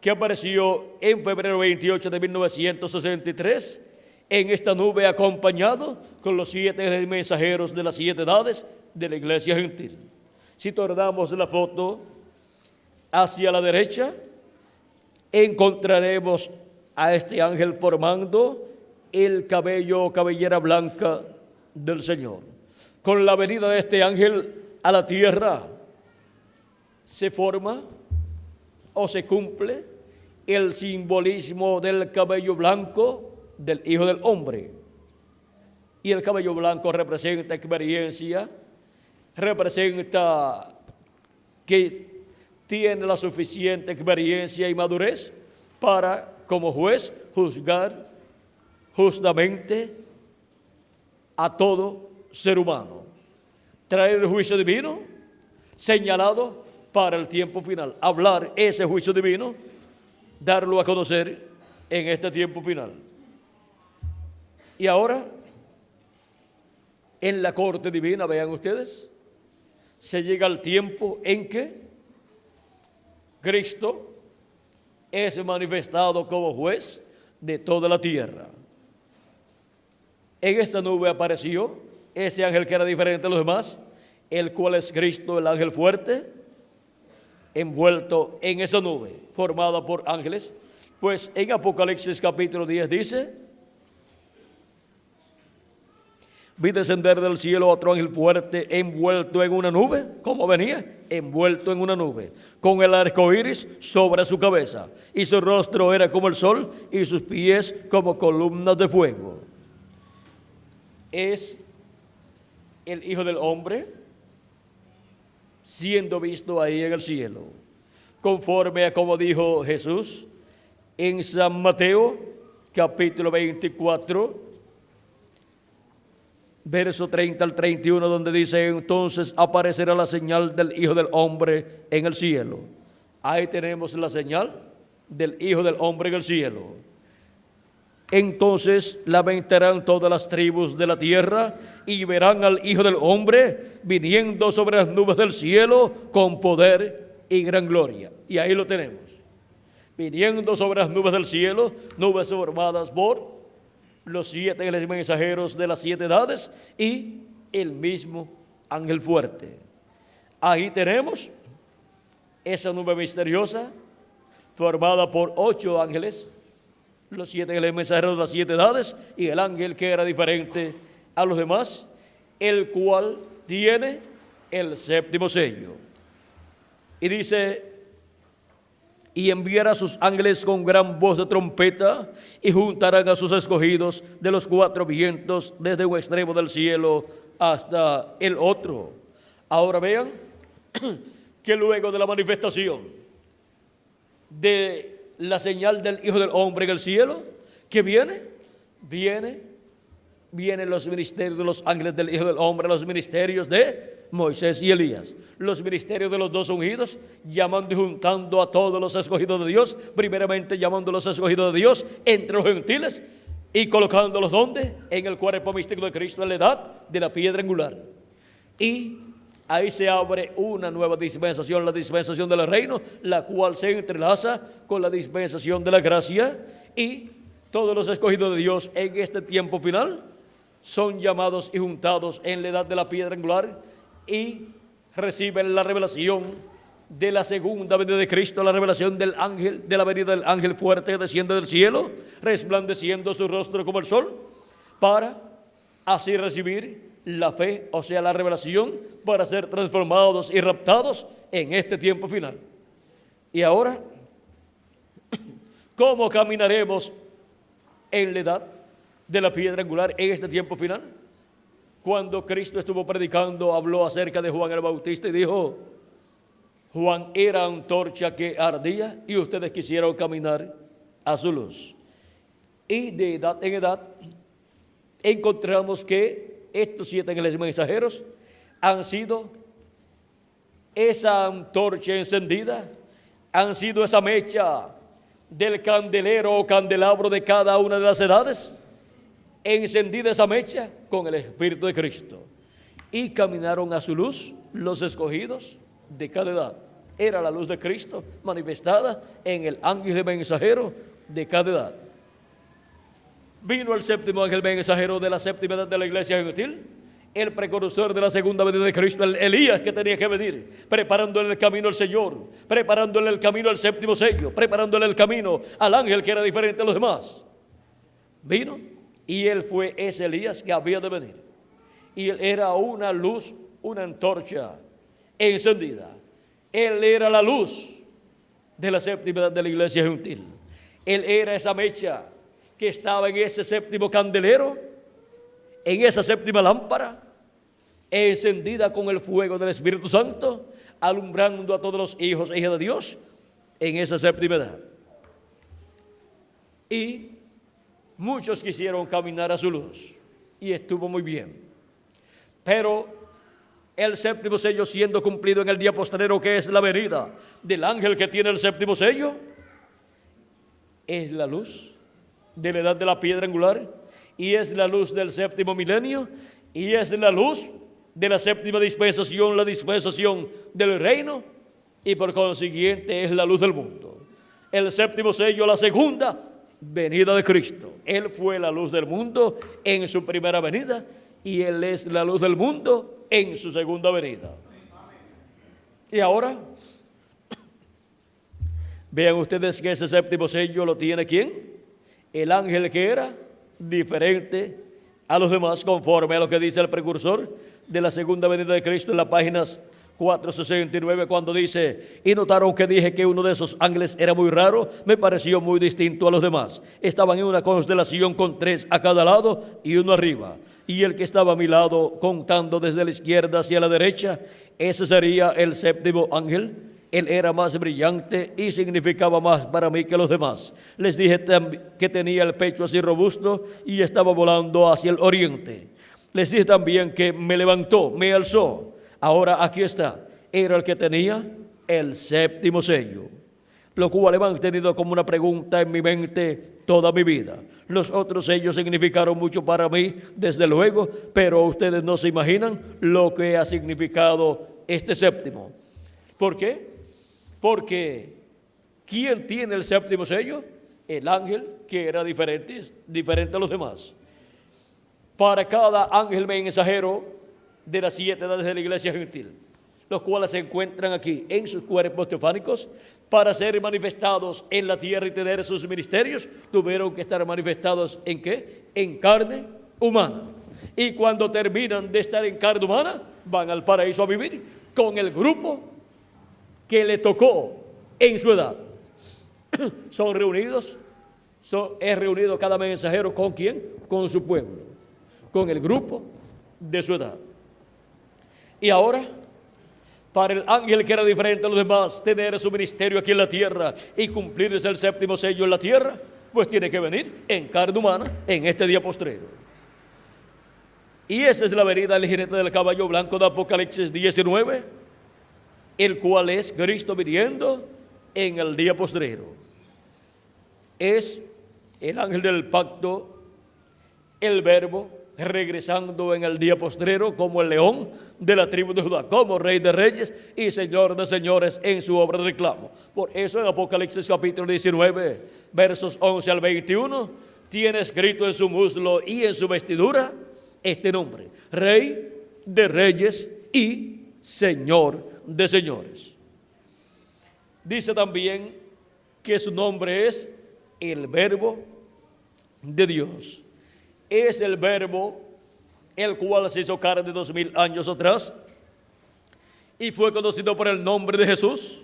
que apareció en febrero 28 de 1963 en esta nube, acompañado con los 7 mensajeros de las 7 edades de la iglesia gentil. Si tornamos la foto hacia la derecha, encontraremos a este ángel formando el cabello o cabellera blanca del Señor. Con la venida de este ángel a la tierra se forma o se cumple el simbolismo del cabello blanco del Hijo del Hombre. Y el cabello blanco representa experiencia, representa que tiene la suficiente experiencia y madurez para, como juez, juzgar justamente a todo ser humano, traer el juicio divino señalado para el tiempo final, hablar ese juicio divino, darlo a conocer en este tiempo final. Y ahora, en la corte divina, vean ustedes, se llega al tiempo en que Cristo es manifestado como juez de toda la tierra. En esta nube apareció ese ángel que era diferente de los demás, el cual es Cristo, el ángel fuerte, envuelto en esa nube, formada por ángeles. Pues en Apocalipsis capítulo 10 dice: vi descender del cielo otro ángel fuerte, envuelto en una nube. ¿Cómo venía? Envuelto en una nube, con el arco iris sobre su cabeza, y su rostro era como el sol, y sus pies como columnas de fuego. Es el Hijo del Hombre siendo visto ahí en el cielo, conforme a como dijo Jesús en San Mateo capítulo 24, verso 30 al 31, donde dice: entonces aparecerá la señal del Hijo del Hombre en el cielo. Ahí tenemos la señal del Hijo del Hombre en el cielo. Entonces lamentarán todas las tribus de la tierra y verán al Hijo del Hombre viniendo sobre las nubes del cielo con poder y gran gloria. Y ahí lo tenemos, viniendo sobre las nubes del cielo, nubes formadas por los 7 mensajeros de las 7 edades y el mismo ángel fuerte. Ahí tenemos esa nube misteriosa formada por 8 ángeles, los 7 mensajeros de las 7 edades y el ángel que era diferente a los demás, el cual tiene el 7º sello. Y dice y enviará a sus ángeles con gran voz de trompeta, y juntarán a sus escogidos de los cuatro vientos, desde un extremo del cielo hasta el otro. Ahora vean que luego de la manifestación de la señal del Hijo del Hombre en el cielo, ¿qué viene? Vienen los ministerios de los ángeles del Hijo del Hombre, los ministerios de Moisés y Elías, los ministerios de los dos ungidos, llamando y juntando a todos los escogidos de Dios, primeramente llamando a los escogidos de Dios entre los gentiles y colocándolos ¿dónde? En el cuerpo místico de Cristo, en la edad de la piedra angular. Y ahí se abre una nueva dispensación, la dispensación del reino, la cual se entrelaza con la dispensación de la gracia, y todos los escogidos de Dios en este tiempo final son llamados y juntados en la edad de la piedra angular y reciben la revelación de la segunda venida de Cristo, la revelación del ángel, de la venida del ángel fuerte que desciende del cielo, resplandeciendo su rostro como el sol, para así recibir la fe, o sea, la revelación, para ser transformados y raptados en este tiempo final. Y ahora, ¿cómo caminaremos en la edad de la piedra angular en este tiempo final? Cuando Cristo estuvo predicando, habló acerca de Juan el Bautista y dijo: Juan era antorcha que ardía y ustedes quisieron caminar a su luz. Y de edad en edad encontramos que estos 7 ángeles mensajeros han sido esa antorcha encendida, han sido esa mecha del candelero o candelabro de cada una de las edades, encendida esa mecha con el Espíritu de Cristo, y caminaron a su luz los escogidos de cada edad. Era la luz de Cristo manifestada en el ángel mensajero de cada edad. Vino el séptimo ángel mensajero de la séptima edad de la iglesia gentil, el precursor de la segunda venida de Cristo, el Elías, que tenía que venir, preparándole el camino al Señor, preparándole el camino al séptimo sello, preparándole el camino al ángel que era diferente a los demás. Vino, y él fue ese Elías que había de venir. Y él era una luz, una antorcha encendida. Él era la luz de la séptima edad de la iglesia gentil. Él era esa mecha que estaba en ese séptimo candelero, en esa séptima lámpara, encendida con el fuego del Espíritu Santo, alumbrando a todos los hijos e hijas de Dios en esa séptima edad. Y muchos quisieron caminar a su luz, y estuvo muy bien. Pero el séptimo sello siendo cumplido en el día postrero, que es la venida del ángel que tiene el séptimo sello, es la luz de la edad de la piedra angular, y es la luz del séptimo milenio, y es la luz de la séptima dispensación, la dispensación del reino, y por consiguiente es la luz del mundo. El séptimo sello, la segunda venida de Cristo. Él fue la luz del mundo en su primera venida, y Él es la luz del mundo en su segunda venida. Y ahora, vean ustedes que ese séptimo sello lo tiene ¿quién? El ángel que era diferente a los demás, conforme a lo que dice el precursor de la segunda venida de Cristo en las páginas 469, cuando dice: y notaron que dije que uno de esos ángeles era muy raro, me pareció muy distinto a los demás. Estaban en una constelación con 3 a cada lado y uno arriba. Y el que estaba a mi lado, contando desde la izquierda hacia la derecha, ese sería el séptimo ángel. Él era más brillante y significaba más para mí que los demás. Les dije que tenía el pecho así robusto y estaba volando hacia el oriente. Les dije también que me levantó, me alzó. Ahora aquí está, era el que tenía el séptimo sello, lo cual he mantenido como una pregunta en mi mente toda mi vida. Los otros sellos significaron mucho para mí, desde luego, pero ustedes no se imaginan lo que ha significado este séptimo. ¿Por qué? Porque ¿quién tiene el séptimo sello? El ángel que era diferente a los demás. Para cada ángel mensajero de las 7 edades de la iglesia gentil, los cuales se encuentran aquí en sus cuerpos teofánicos para ser manifestados en la tierra y tener sus ministerios, tuvieron que estar manifestados ¿en qué? En carne humana. Y cuando terminan de estar en carne humana, van al paraíso a vivir con el grupo que le tocó en su edad. son reunidos, es reunido cada mensajero ¿con quién? Con su pueblo, con el grupo de su edad. Y ahora, para el ángel que era diferente a los demás, tener su ministerio aquí en la tierra y cumplirles el séptimo sello en la tierra, pues tiene que venir en carne humana en este día postrero. Y esa es la venida del jinete del caballo blanco de Apocalipsis 19, el cual es Cristo viniendo en el día postrero. Es el ángel del pacto, el Verbo, regresando en el día postrero como el león de la tribu de Judá, como Rey de Reyes y Señor de Señores en su obra de reclamo. Por eso en Apocalipsis capítulo 19, versos 11 al 21, tiene escrito en su muslo y en su vestidura este nombre: Rey de Reyes y Señor de Señores. Dice también que su nombre es el Verbo de Dios. Es el Verbo el cual se hizo carne 2000 años atrás y fue conocido por el nombre de Jesús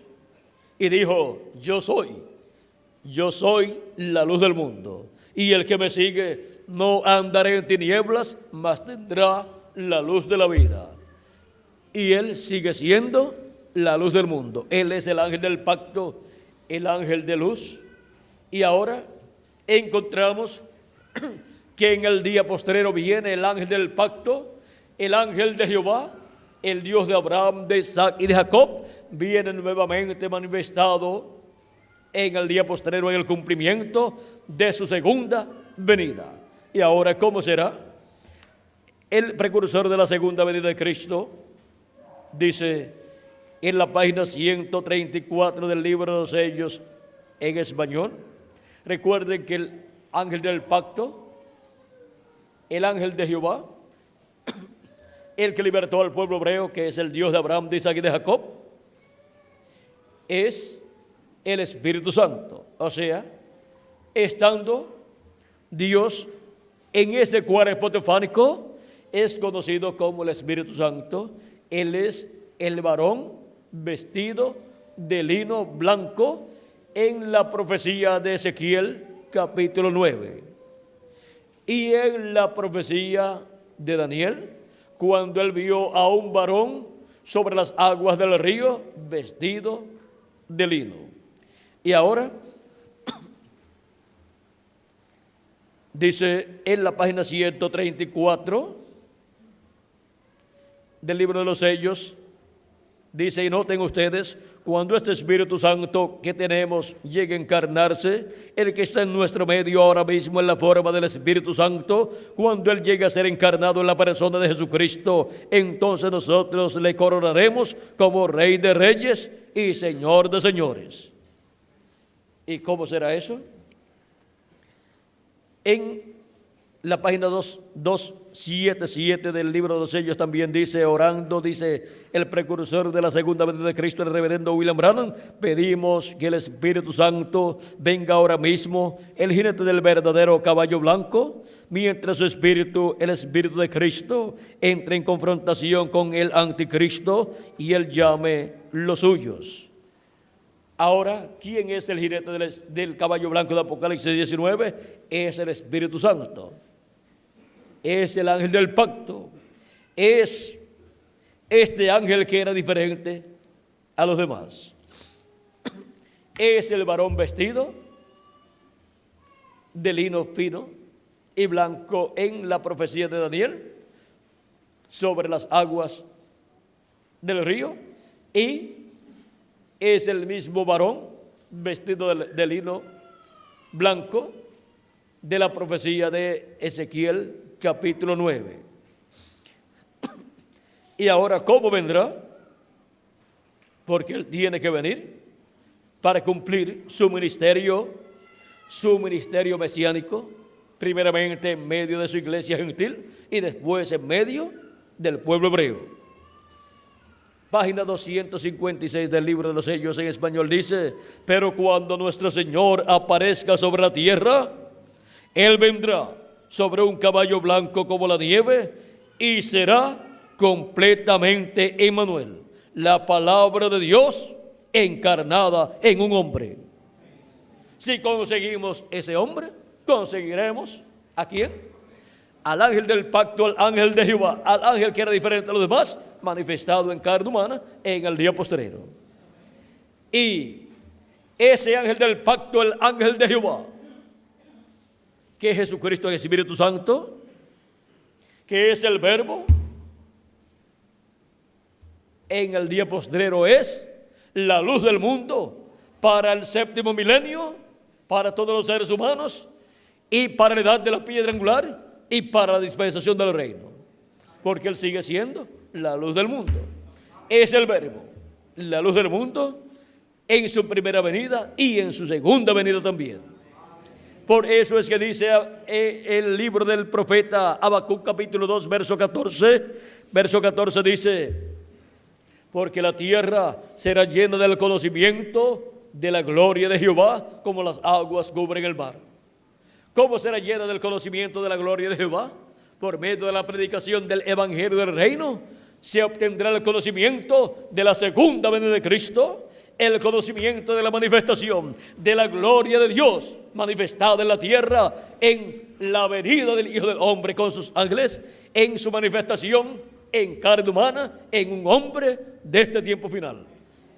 y dijo: yo soy la luz del mundo, y el que me sigue no andará en tinieblas, mas tendrá la luz de la vida. Y él sigue siendo la luz del mundo. Él es el ángel del pacto, el ángel de luz. Y ahora encontramos que en el día postrero viene el ángel del pacto, el ángel de Jehová, el Dios de Abraham, de Isaac y de Jacob, viene nuevamente manifestado en el día postrero en el cumplimiento de su segunda venida. Y ahora, ¿cómo será? El precursor de la segunda venida de Cristo dice en la página 134 del libro de los sellos en español. Recuerden que el ángel del pacto, el ángel de Jehová, el que libertó al pueblo hebreo, que es el Dios de Abraham, de Isaac y de Jacob, es el Espíritu Santo. O sea, estando Dios en ese cuerpo teofánico, es conocido como el Espíritu Santo. Él es el varón vestido de lino blanco en la profecía de Ezequiel capítulo 9. Y en la profecía de Daniel, cuando él vio a un varón sobre las aguas del río vestido de lino. Y ahora dice en la página 134 del libro de los sellos, dice: y noten ustedes, cuando este Espíritu Santo que tenemos llegue a encarnarse, el que está en nuestro medio ahora mismo en la forma del Espíritu Santo, cuando Él llegue a ser encarnado en la persona de Jesucristo, entonces nosotros le coronaremos como Rey de Reyes y Señor de Señores. ¿Y cómo será eso? En la página 277 del libro de los sellos también dice, orando, dice el precursor de la segunda venida de Cristo, el reverendo William Branham: pedimos que el Espíritu Santo venga ahora mismo, el jinete del verdadero caballo blanco, mientras su espíritu, el Espíritu de Cristo, entre en confrontación con el anticristo y él llame los suyos. Ahora, ¿quién es el jinete del caballo blanco de Apocalipsis 19? Es el Espíritu Santo. Es el ángel del pacto. Es este ángel que era diferente a los demás. Es el varón vestido de lino fino y blanco en la profecía de Daniel sobre las aguas del río, y es el mismo varón vestido de lino blanco de la profecía de Ezequiel capítulo 9. Y ahora, ¿cómo vendrá? Porque él tiene que venir para cumplir su ministerio mesiánico, primeramente en medio de su iglesia gentil y después en medio del pueblo hebreo. Página 256 del libro de los sellos en español dice: pero cuando nuestro Señor aparezca sobre la tierra, Él vendrá sobre un caballo blanco como la nieve y será completamente Emmanuel, la palabra de Dios encarnada en un hombre. Si conseguimos ese hombre, conseguiremos ¿a quién? Al ángel del pacto, al ángel de Jehová, al ángel que era diferente a los demás, manifestado en carne humana en el día postrero. Y ese ángel del pacto, el ángel de Jehová, que es Jesucristo, el Espíritu Santo, que es el Verbo, en el día postrero es la luz del mundo para el séptimo milenio, para todos los seres humanos, y para la edad de la piedra angular, y para la dispensación del reino, porque Él sigue siendo la luz del mundo. Es el Verbo, la luz del mundo, en su primera venida y en su segunda venida también. Por eso es que dice el libro del profeta Habacuc capítulo 2 verso 14 dice: porque la tierra será llena del conocimiento de la gloria de Jehová, como las aguas cubren el mar. ¿Cómo será llena del conocimiento de la gloria de Jehová? Por medio de la predicación del evangelio del reino se obtendrá el conocimiento de la segunda venida de Cristo, el conocimiento de la manifestación de la gloria de Dios manifestada en la tierra, en la venida del Hijo del Hombre con sus ángeles, en su manifestación en carne humana, en un hombre de este tiempo final,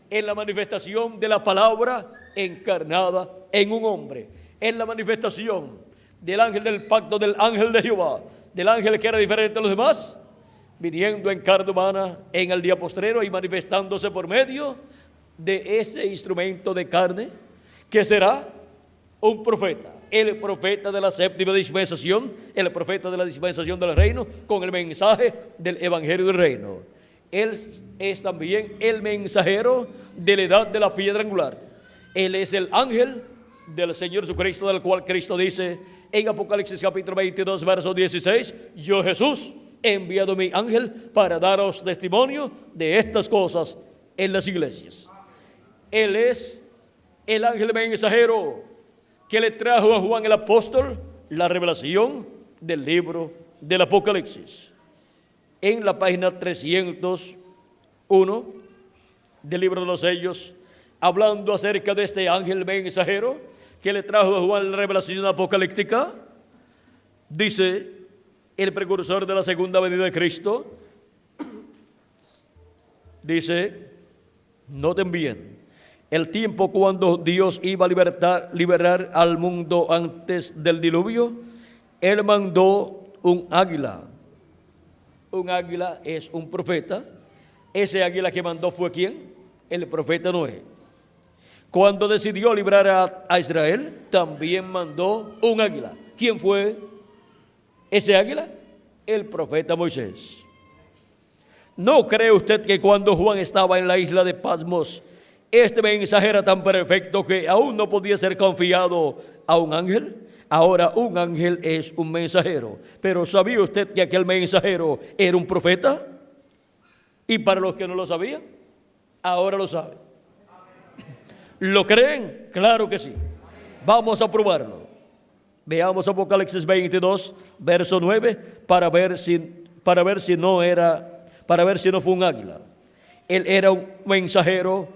en la manifestación de la palabra encarnada en un hombre, en la manifestación del ángel del pacto, del ángel de Jehová, del ángel que era diferente a los demás, viniendo en carne humana en el día postrero y manifestándose por medio de ese instrumento de carne que será un profeta, el profeta de la séptima dispensación, el profeta de la dispensación del reino, con el mensaje del evangelio del reino. Él es también el mensajero de la edad de la piedra angular. Él es el ángel del Señor Jesucristo, del cual Cristo dice en Apocalipsis capítulo 22 verso 16: yo, Jesús, he enviado mi ángel para daros testimonio de estas cosas en las iglesias. Él es el ángel mensajero que le trajo a Juan el apóstol la revelación del libro del Apocalipsis. En la página 301 del libro de los sellos, hablando acerca de este ángel mensajero que le trajo a Juan la revelación apocalíptica, dice el precursor de la segunda venida de Cristo, dice, noten bien, el tiempo cuando Dios iba a liberar al mundo antes del diluvio, Él mandó un águila. Un águila es un profeta. Ese águila que mandó fue ¿quién? El profeta Noé. Cuando decidió librar a Israel, también mandó un águila. ¿Quién fue ese águila? El profeta Moisés. ¿No cree usted que cuando Juan estaba en la isla de Patmos, este mensaje era tan perfecto que aún no podía ser confiado a un ángel? Ahora un ángel es un mensajero. Pero ¿sabía usted que aquel mensajero era un profeta? Y para los que no lo sabían, ahora lo saben. ¿Lo creen? Claro que sí. Vamos a probarlo. Veamos Apocalipsis 22, verso 9, para ver si no fue un águila. Él era un mensajero,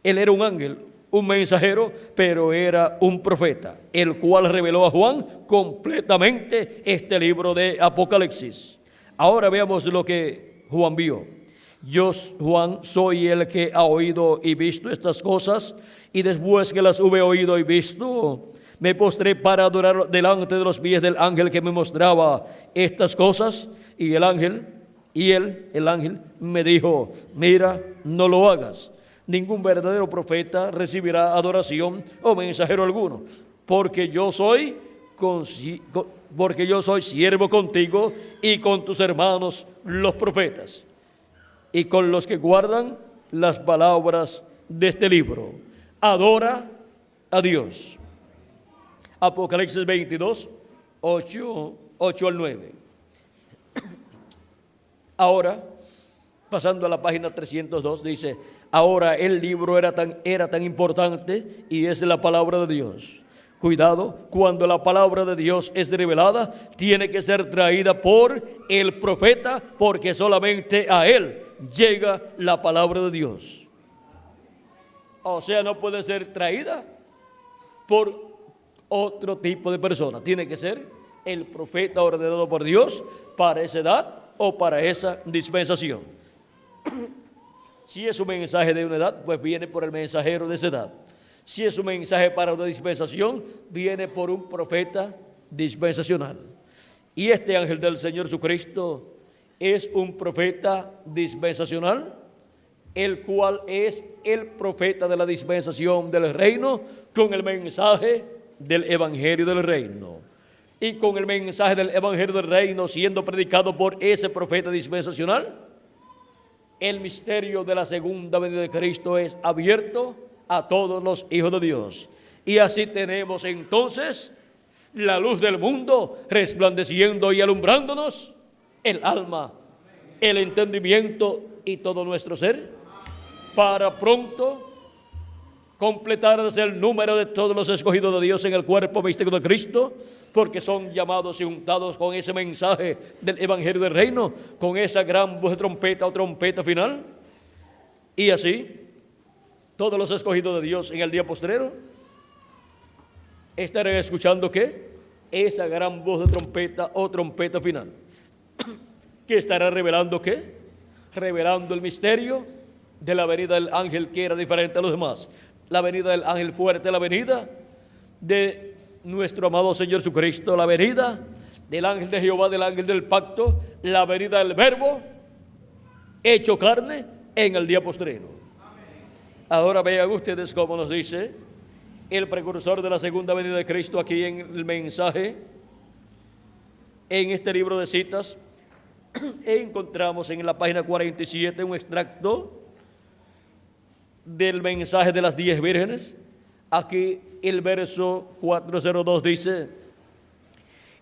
él era un ángel, un mensajero, pero era un profeta, el cual reveló a Juan completamente este libro de Apocalipsis. Ahora veamos lo que Juan vio. Yo, Juan, soy el que ha oído y visto estas cosas, y después que las hube oído y visto, me postré para adorar delante de los pies del ángel que me mostraba estas cosas, y el ángel me dijo, mira, no lo hagas. Ningún verdadero profeta recibirá adoración o mensajero alguno, porque yo soy siervo contigo y con tus hermanos los profetas, y con los que guardan las palabras de este libro. Adora a Dios. Apocalipsis 22, 8 al 9. Ahora, pasando a la página 302, dice, ahora el libro era tan importante y es la palabra de Dios. Cuidado, cuando la palabra de Dios es revelada, tiene que ser traída por el profeta, porque solamente a él llega la palabra de Dios. O sea, no puede ser traída por otro tipo de persona. Tiene que ser el profeta ordenado por Dios para esa edad o para esa dispensación. Si es un mensaje de una edad, pues viene por el mensajero de esa edad. Si es un mensaje para una dispensación, viene por un profeta dispensacional. Y este ángel del Señor Jesucristo es un profeta dispensacional, el cual es el profeta de la dispensación del reino con el mensaje del evangelio del reino. Y con el mensaje del evangelio del reino siendo predicado por ese profeta dispensacional, el misterio de la segunda venida de Cristo es abierto a todos los hijos de Dios. Y así tenemos entonces la luz del mundo resplandeciendo y alumbrándonos el alma, el entendimiento y todo nuestro ser, para pronto completarse el número de todos los escogidos de Dios en el cuerpo místico de Cristo, porque son llamados y untados con ese mensaje del evangelio del reino, con esa gran voz de trompeta o trompeta final. Y así, todos los escogidos de Dios en el día postrero estarán escuchando ¿qué? Esa gran voz de trompeta o trompeta final, que estará revelando ¿qué? Revelando el misterio de la venida del ángel que era diferente a los demás. La venida del ángel fuerte, la venida de nuestro amado Señor Jesucristo, la venida del ángel de Jehová, del ángel del pacto, la venida del verbo hecho carne en el día postrero. Ahora vean ustedes cómo nos dice el precursor de la segunda venida de Cristo aquí en el mensaje, en este libro de citas. Encontramos en la página 47 un extracto del mensaje de las 10 vírgenes. Aquí el verso 402 dice: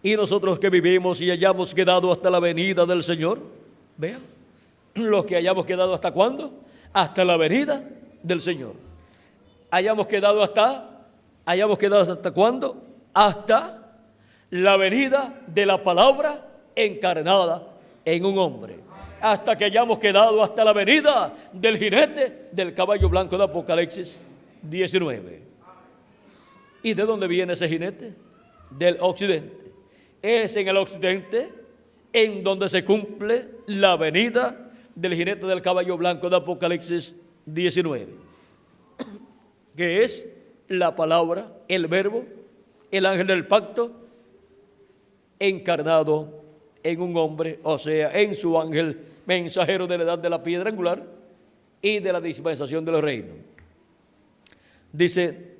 y nosotros que vivimos y hayamos quedado hasta la venida del Señor. Vean, los que hayamos quedado hasta ¿cuándo? Hasta la venida del Señor. Hayamos quedado hasta ¿cuándo? Hasta la venida de la palabra encarnada en un hombre. Hasta que hayamos quedado hasta la venida del jinete del caballo blanco de Apocalipsis 19. ¿Y de dónde viene ese jinete? Del occidente. Es en el occidente en donde se cumple la venida del jinete del caballo blanco de Apocalipsis 19, que es la palabra, el verbo, el ángel del pacto encarnado en un hombre, o sea, en su ángel mensajero de la edad de la piedra angular y de la dispensación de los reinos. Dice: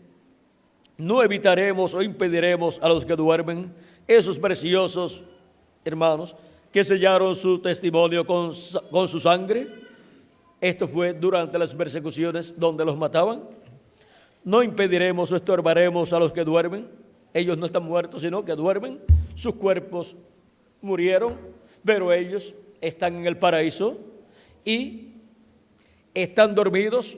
no evitaremos o impediremos a los que duermen, esos preciosos hermanos que sellaron su testimonio con su sangre. Esto fue durante las persecuciones donde los mataban. No impediremos o estorbaremos a los que duermen. Ellos no están muertos, sino que duermen. Sus cuerpos murieron, pero ellos están en el paraíso y están dormidos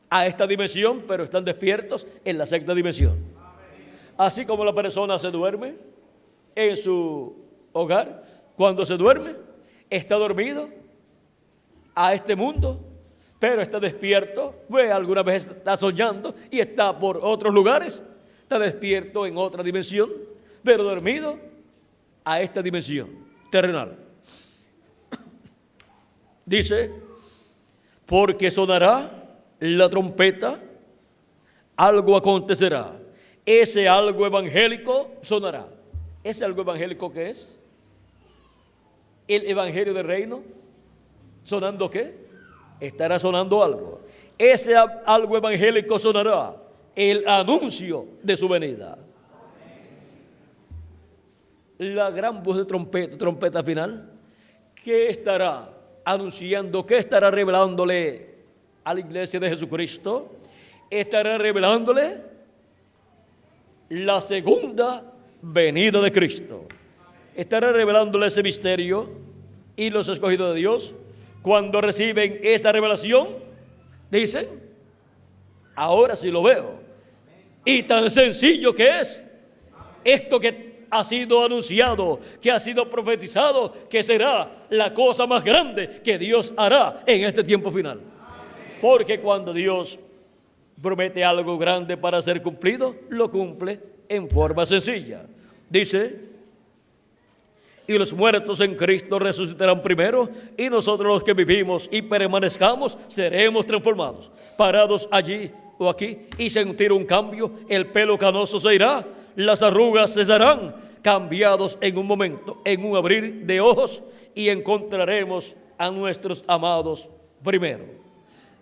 a esta dimensión, pero están despiertos en la sexta dimensión. Así como la persona se duerme en su hogar, cuando se duerme, está dormido a este mundo, pero está despierto, pues alguna vez está soñando y está por otros lugares, está despierto en otra dimensión, pero dormido a esta dimensión terrenal. Dice: porque sonará la trompeta, algo acontecerá. Ese algo evangélico sonará. ¿Ese algo evangélico qué es? El evangelio del reino. ¿Sonando qué? Estará sonando algo. Ese algo evangélico sonará, el anuncio de su venida. La gran voz de trompeta final, ¿qué estará anunciando? ¿Qué estará revelándole a la iglesia de Jesucristo? Estará revelándole la segunda venida de Cristo. Estará revelándole ese misterio, y los escogidos de Dios, cuando reciben esa revelación, dicen: ahora sí lo veo. Y tan sencillo que es esto que ha sido anunciado, que ha sido profetizado, que será la cosa más grande que Dios hará en este tiempo final. Porque cuando Dios promete algo grande para ser cumplido, lo cumple en forma sencilla. Dice: y los muertos en Cristo resucitarán primero, y nosotros los que vivimos y permanezcamos seremos transformados, parados allí o aquí, y sentir un cambio. El pelo canoso se irá, las arrugas cesarán, cambiados en un momento, en un abrir de ojos, y encontraremos a nuestros amados primero.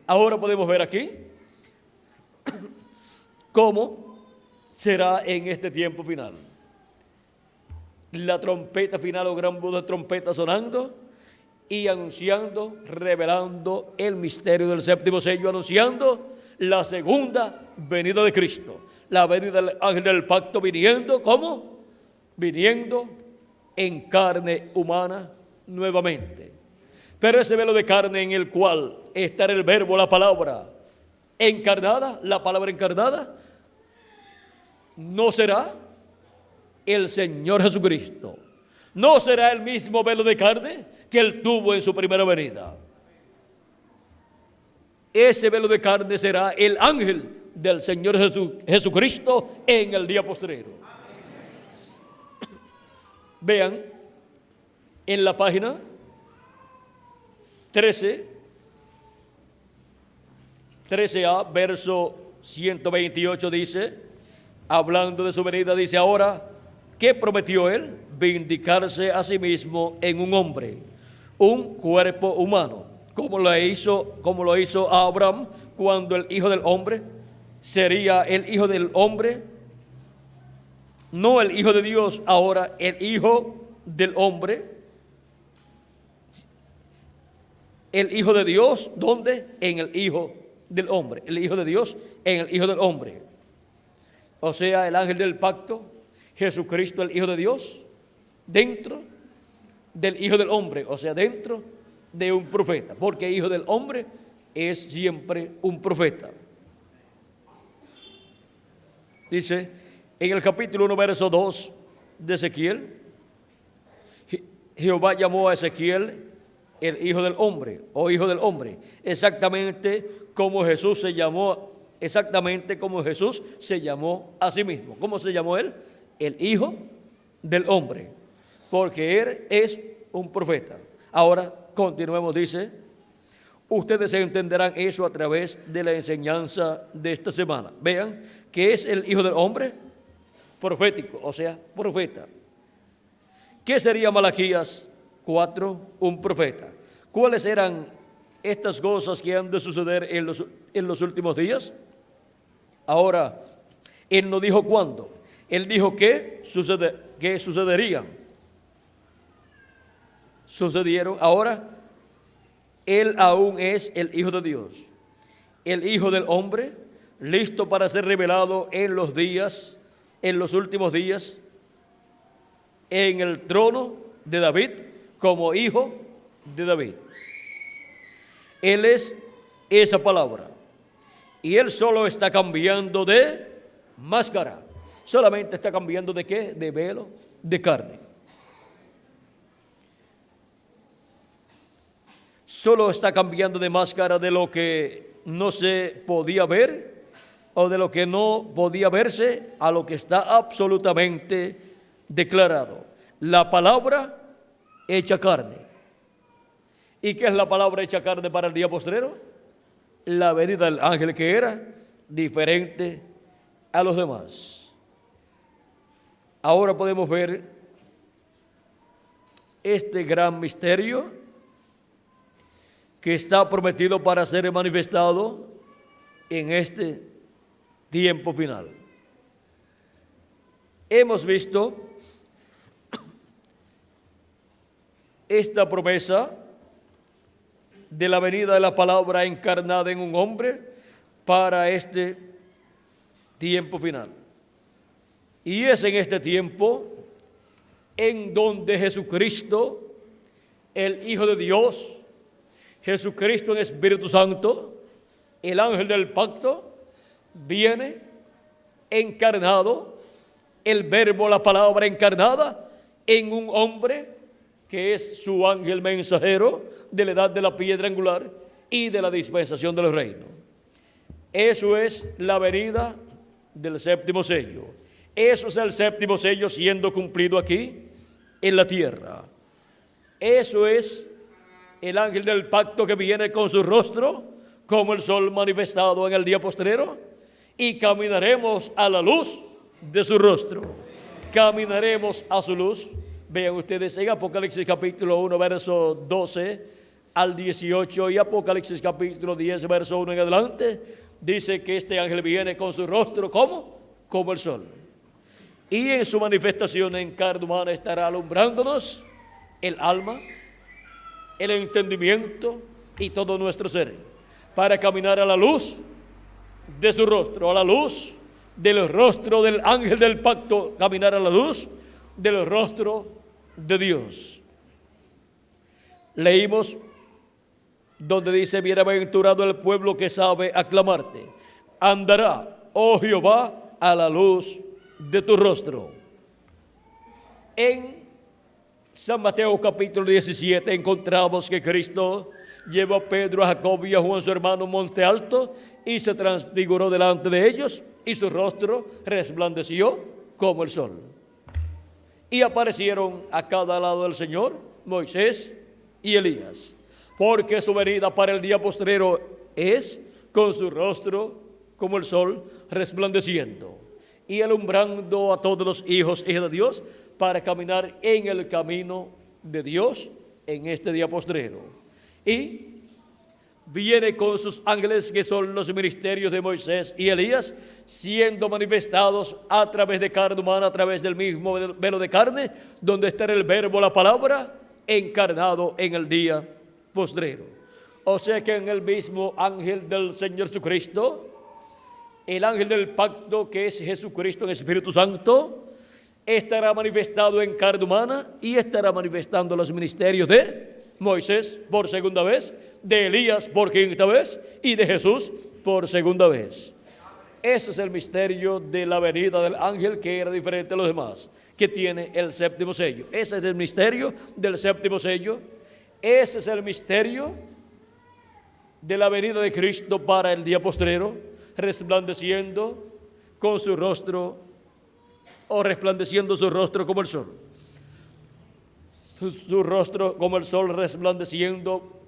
Ahora podemos ver aquí cómo será en este tiempo final. La trompeta final o gran voz de trompeta sonando y anunciando, revelando el misterio del séptimo sello, anunciando la segunda venida de Cristo, la venida del ángel del pacto viniendo, ¿cómo? Viniendo en carne humana nuevamente. Pero ese velo de carne en el cual está el verbo, la palabra encarnada, la palabra encarnada, no será el Señor Jesucristo. No será el mismo velo de carne que Él tuvo en su primera venida. Ese velo de carne será el ángel del Señor Jesucristo en el día postrero. Vean en la página 13a, verso 128, dice, hablando de su venida, dice: ahora, ¿qué prometió Él? Vindicarse a sí mismo en un hombre, un cuerpo humano, como lo hizo a Abraham, cuando el Hijo del Hombre sería el Hijo del Hombre, no el Hijo de Dios, ahora el Hijo del Hombre. El Hijo de Dios, ¿dónde? En el Hijo del Hombre. El Hijo de Dios en el Hijo del Hombre. O sea, el ángel del pacto, Jesucristo, el Hijo de Dios, dentro del Hijo del Hombre, o sea, dentro de un profeta, porque Hijo del Hombre es siempre un profeta. Dice en el capítulo 1, verso 2 de Ezequiel: Jehová llamó a Ezequiel el Hijo del Hombre, o Hijo del Hombre, exactamente como Jesús se llamó a sí mismo. ¿Cómo se llamó Él? El Hijo del Hombre, porque Él es un profeta. Ahora, continuemos, dice: ustedes entenderán eso a través de la enseñanza de esta semana. Vean, ¿qué es el Hijo del Hombre? Profético, o sea, profeta. ¿Qué sería Malaquías 4? Un profeta. ¿Cuáles eran estas cosas que han de suceder en los últimos días? Ahora, Él no dijo cuándo, Él dijo que sucederían. Sucedieron. Ahora, Él aún es el Hijo de Dios, el Hijo del Hombre, listo para ser revelado en los últimos días, en el trono de David, como Hijo de David. Él es esa palabra. Y Él solo está cambiando de máscara. Solamente está cambiando de ¿qué? De velo de carne. Solo está cambiando de máscara de lo que no se podía ver o de lo que no podía verse a lo que está absolutamente declarado. La palabra hecha carne. ¿Y qué es la palabra hecha carne para el día postrero? La venida del ángel, que era diferente a los demás. Ahora podemos ver este gran misterio que está prometido para ser manifestado en este tiempo final. Hemos visto esta promesa de la venida de la palabra encarnada en un hombre para este tiempo final. Y es en este tiempo en donde Jesucristo, el Hijo de Dios, Jesucristo en Espíritu Santo, el ángel del pacto, viene encarnado, el verbo, la palabra encarnada en un hombre que es su ángel mensajero de la edad de la piedra angular y de la dispensación de los reinos. Eso es la venida del séptimo sello. Eso es el séptimo sello siendo cumplido aquí en la tierra. Eso es el ángel del pacto que viene con su rostro como el sol manifestado en el día postrero, y caminaremos a la luz de su rostro. Caminaremos a su luz. Vean ustedes en Apocalipsis capítulo 1, verso 12 al 18 y Apocalipsis capítulo 10, verso 1 en adelante, dice que este ángel viene con su rostro como el sol. Y en su manifestación en carne humana estará alumbrándonos el alma, el entendimiento y todo nuestro ser, para caminar a la luz de su rostro, a la luz del rostro del ángel del pacto, caminar a la luz del rostro de Dios. Leímos donde dice: bienaventurado el pueblo que sabe aclamarte, andará, oh Jehová, a la luz de tu rostro. En San Mateo capítulo 17 encontramos que Cristo llevó a Pedro, a Jacob y a Juan su hermano a un monte alto y se transfiguró delante de ellos, y su rostro resplandeció como el sol. Y aparecieron a cada lado del Señor Moisés y Elías, porque su venida para el día postrero es con su rostro como el sol resplandeciendo y alumbrando a todos los hijos y hijas de Dios para caminar en el camino de Dios en este día postrero. Y viene con sus ángeles, que son los ministerios de Moisés y Elías, siendo manifestados a través de carne humana, a través del mismo velo de carne, donde está el verbo, la palabra, encarnado en el día postrero. O sea que en el mismo ángel del Señor Jesucristo, el ángel del pacto, que es Jesucristo en Espíritu Santo, estará manifestado en carne humana y estará manifestando los ministerios de Moisés por segunda vez, de Elías por quinta vez y de Jesús por segunda vez. Ese es el misterio de la venida del ángel, que era diferente a los demás, que tiene el séptimo sello. Ese es el misterio del séptimo sello. Ese es el misterio de la venida de Cristo para el día postrero, resplandeciendo con su rostro, o resplandeciendo su rostro como el sol. Su rostro como el sol resplandeciendo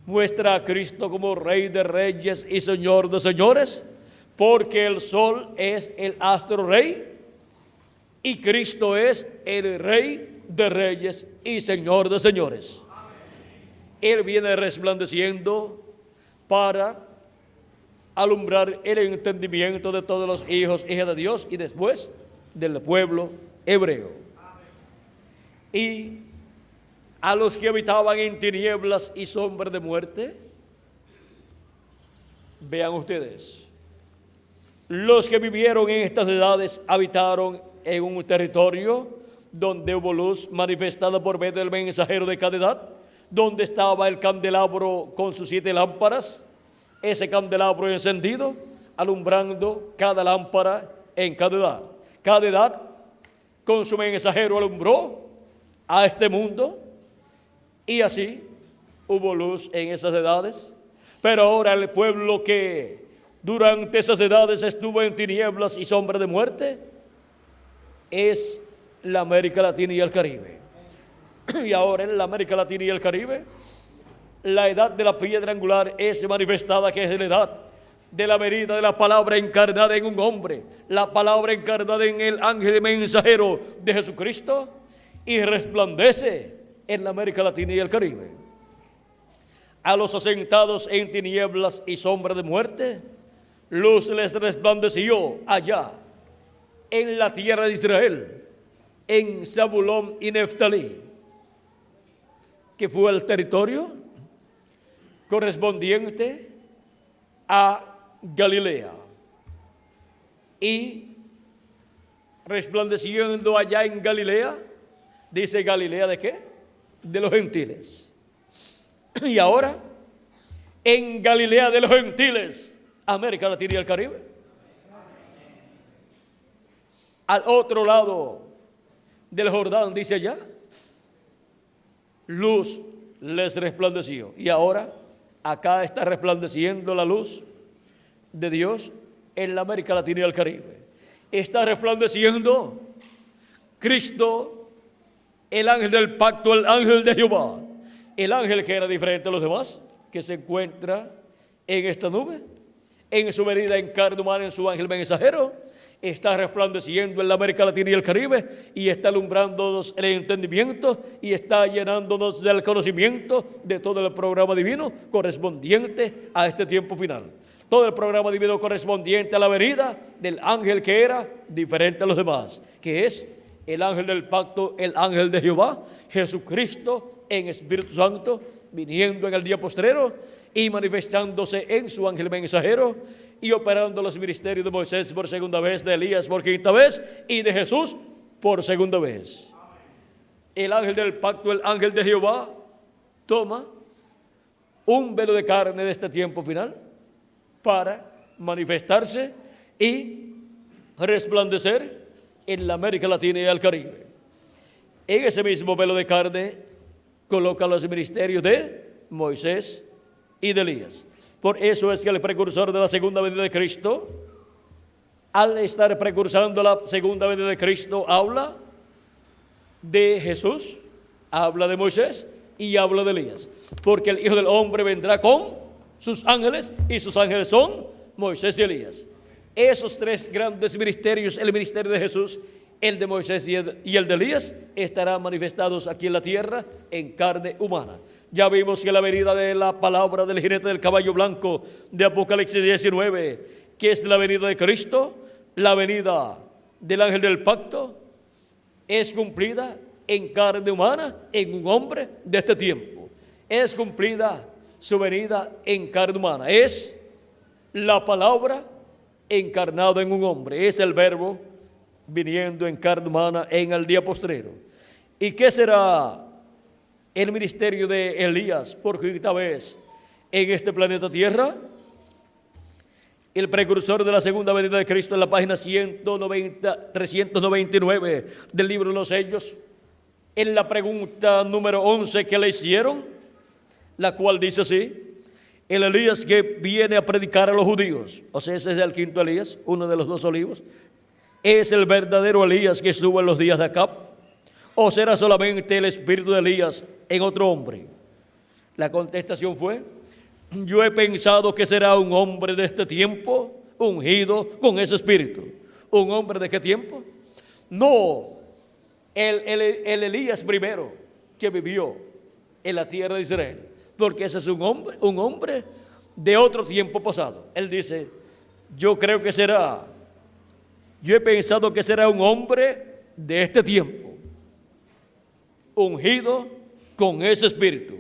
muestra a Cristo como Rey de reyes y Señor de señores, porque el sol es el astro rey y Cristo es el Rey de reyes y Señor de señores. Él viene resplandeciendo para alumbrar el entendimiento de todos los hijos e hijas de Dios y después del pueblo hebreo. Y a los que habitaban en tinieblas y sombra de muerte, vean ustedes, los que vivieron en estas edades habitaron en un territorio donde hubo luz manifestada por medio del mensajero de cada edad, donde estaba el candelabro con sus 7 lámparas, ese candelabro encendido, alumbrando cada lámpara en cada edad. Cada edad con su mensajero alumbró a este mundo, y así hubo luz en esas edades. Pero ahora el pueblo que durante esas edades estuvo en tinieblas y sombra de muerte es la América Latina y el Caribe. Y ahora en la América Latina y el Caribe, la edad de la piedra angular es manifestada, que es la edad de la venida de la palabra encarnada en un hombre, la palabra encarnada en el ángel mensajero de Jesucristo, y resplandece en la América Latina y el Caribe. A los asentados en tinieblas y sombra de muerte, luz les resplandeció allá en la tierra de Israel, en Zabulón y Neftalí, que fue el territorio correspondiente a Galilea. Y resplandeciendo allá en Galilea, dice: ¿Galilea de qué? De los gentiles. Y ahora, en Galilea de los gentiles, América Latina y el Caribe. Al otro lado del Jordán, dice allá, luz les resplandeció. Y ahora, acá está resplandeciendo la luz de Dios en la América Latina y el Caribe. Está resplandeciendo Cristo, el ángel del pacto, el ángel de Jehová, el ángel que era diferente a los demás, que se encuentra en esta nube, en su venida en carne humana, en su ángel mensajero. Está resplandeciendo en la América Latina y el Caribe, y está alumbrándonos el entendimiento, y está llenándonos del conocimiento de todo el programa divino correspondiente a este tiempo final. Todo el programa divino correspondiente a la venida del ángel que era diferente a los demás, que es el ángel del pacto, el ángel de Jehová, Jesucristo en Espíritu Santo, viniendo en el día postrero y manifestándose en su ángel mensajero y operando los ministerios de Moisés por segunda vez, de Elías por quinta vez y de Jesús por segunda vez. El ángel del pacto, el ángel de Jehová, toma un velo de carne de este tiempo final para manifestarse y resplandecer en la América Latina y el Caribe. En ese mismo velo de carne coloca los ministerios de Moisés y de Elías. Por eso es que el precursor de la segunda venida de Cristo, al estar precursando la segunda venida de Cristo, habla de Jesús, habla de Moisés y habla de Elías. Porque el Hijo del Hombre vendrá con sus ángeles, y sus ángeles son Moisés y Elías. Esos tres grandes ministerios, el ministerio de Jesús, el de Moisés y el de Elías, estarán manifestados aquí en la tierra en carne humana. Ya vimos que la venida de la palabra del jinete del caballo blanco de Apocalipsis 19, que es la venida de Cristo, la venida del ángel del pacto, es cumplida en carne humana, en un hombre de este tiempo. Es cumplida su venida en carne humana. Es la palabra encarnada en un hombre. Es el verbo viniendo en carne humana en el día postrero. ¿Y qué será el ministerio de Elías por quinta vez en este planeta Tierra? El precursor de la segunda venida de Cristo, en la página 399 del libro de los Sellos, en la pregunta número 11 que le hicieron, la cual dice así: el Elías que viene a predicar a los judíos, o sea, ese es el quinto Elías, uno de los dos olivos, ¿es el verdadero Elías que estuvo en los días de Acab? ¿O será solamente el espíritu de Elías en otro hombre? La contestación fue: yo he pensado que será un hombre de este tiempo, ungido con ese espíritu. ¿Un hombre de qué tiempo? No, el Elías primero que vivió en la tierra de Israel, porque ese es un hombre de otro tiempo pasado. Él dice: yo he pensado que será un hombre de este tiempo, ungido con ese espíritu.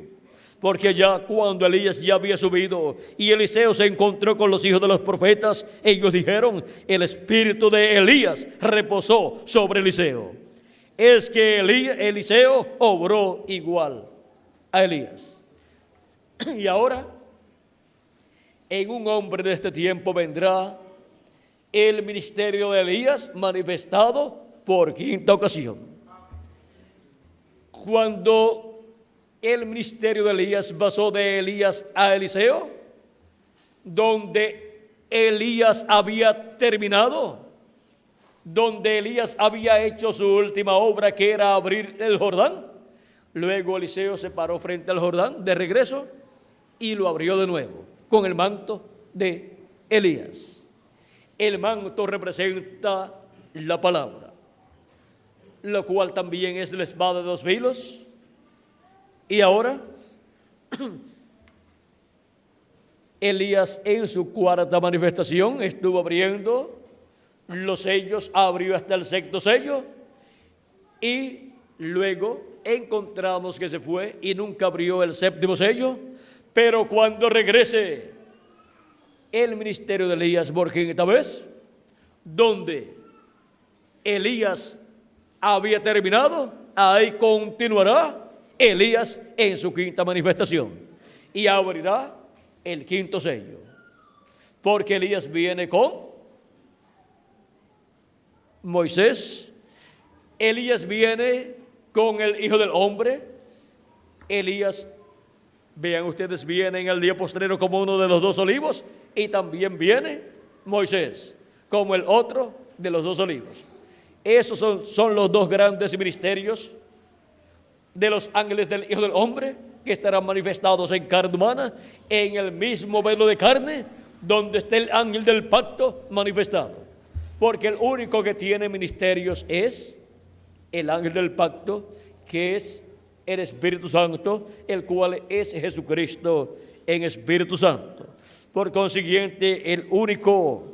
Porque ya cuando Elías ya había subido y Eliseo se encontró con los hijos de los profetas, ellos dijeron: el espíritu de Elías reposó sobre Eliseo. Es que Eliseo obró igual a Elías. Y ahora, en un hombre de este tiempo vendrá el ministerio de Elías manifestado por quinta ocasión. Cuando el ministerio de Elías pasó de Elías a Eliseo, donde Elías había terminado, donde Elías había hecho su última obra, que era abrir el Jordán, luego Eliseo se paró frente al Jordán de regreso y lo abrió de nuevo con el manto de Elías. El manto representa la palabra, lo cual también es la espada de dos filos. Y ahora, Elías en su cuarta manifestación estuvo abriendo los sellos, abrió hasta el sexto sello, y luego encontramos que se fue y nunca abrió el séptimo sello. Pero cuando regrese el ministerio de Elías por quinta vez, donde Elías había terminado, ahí continuará Elías en su quinta manifestación y abrirá el quinto sello, porque Elías viene con Moisés, Elías viene con el Hijo del Hombre, Elías Vean ustedes, viene en el día postrero como uno de los dos olivos, y también viene Moisés como el otro de los dos olivos. Esos son los dos grandes ministerios de los ángeles del Hijo del Hombre, que estarán manifestados en carne humana, en el mismo velo de carne donde está el ángel del pacto manifestado. Porque el único que tiene ministerios es el ángel del pacto, que es el Espíritu Santo, el cual es Jesucristo en Espíritu Santo. Por consiguiente, el único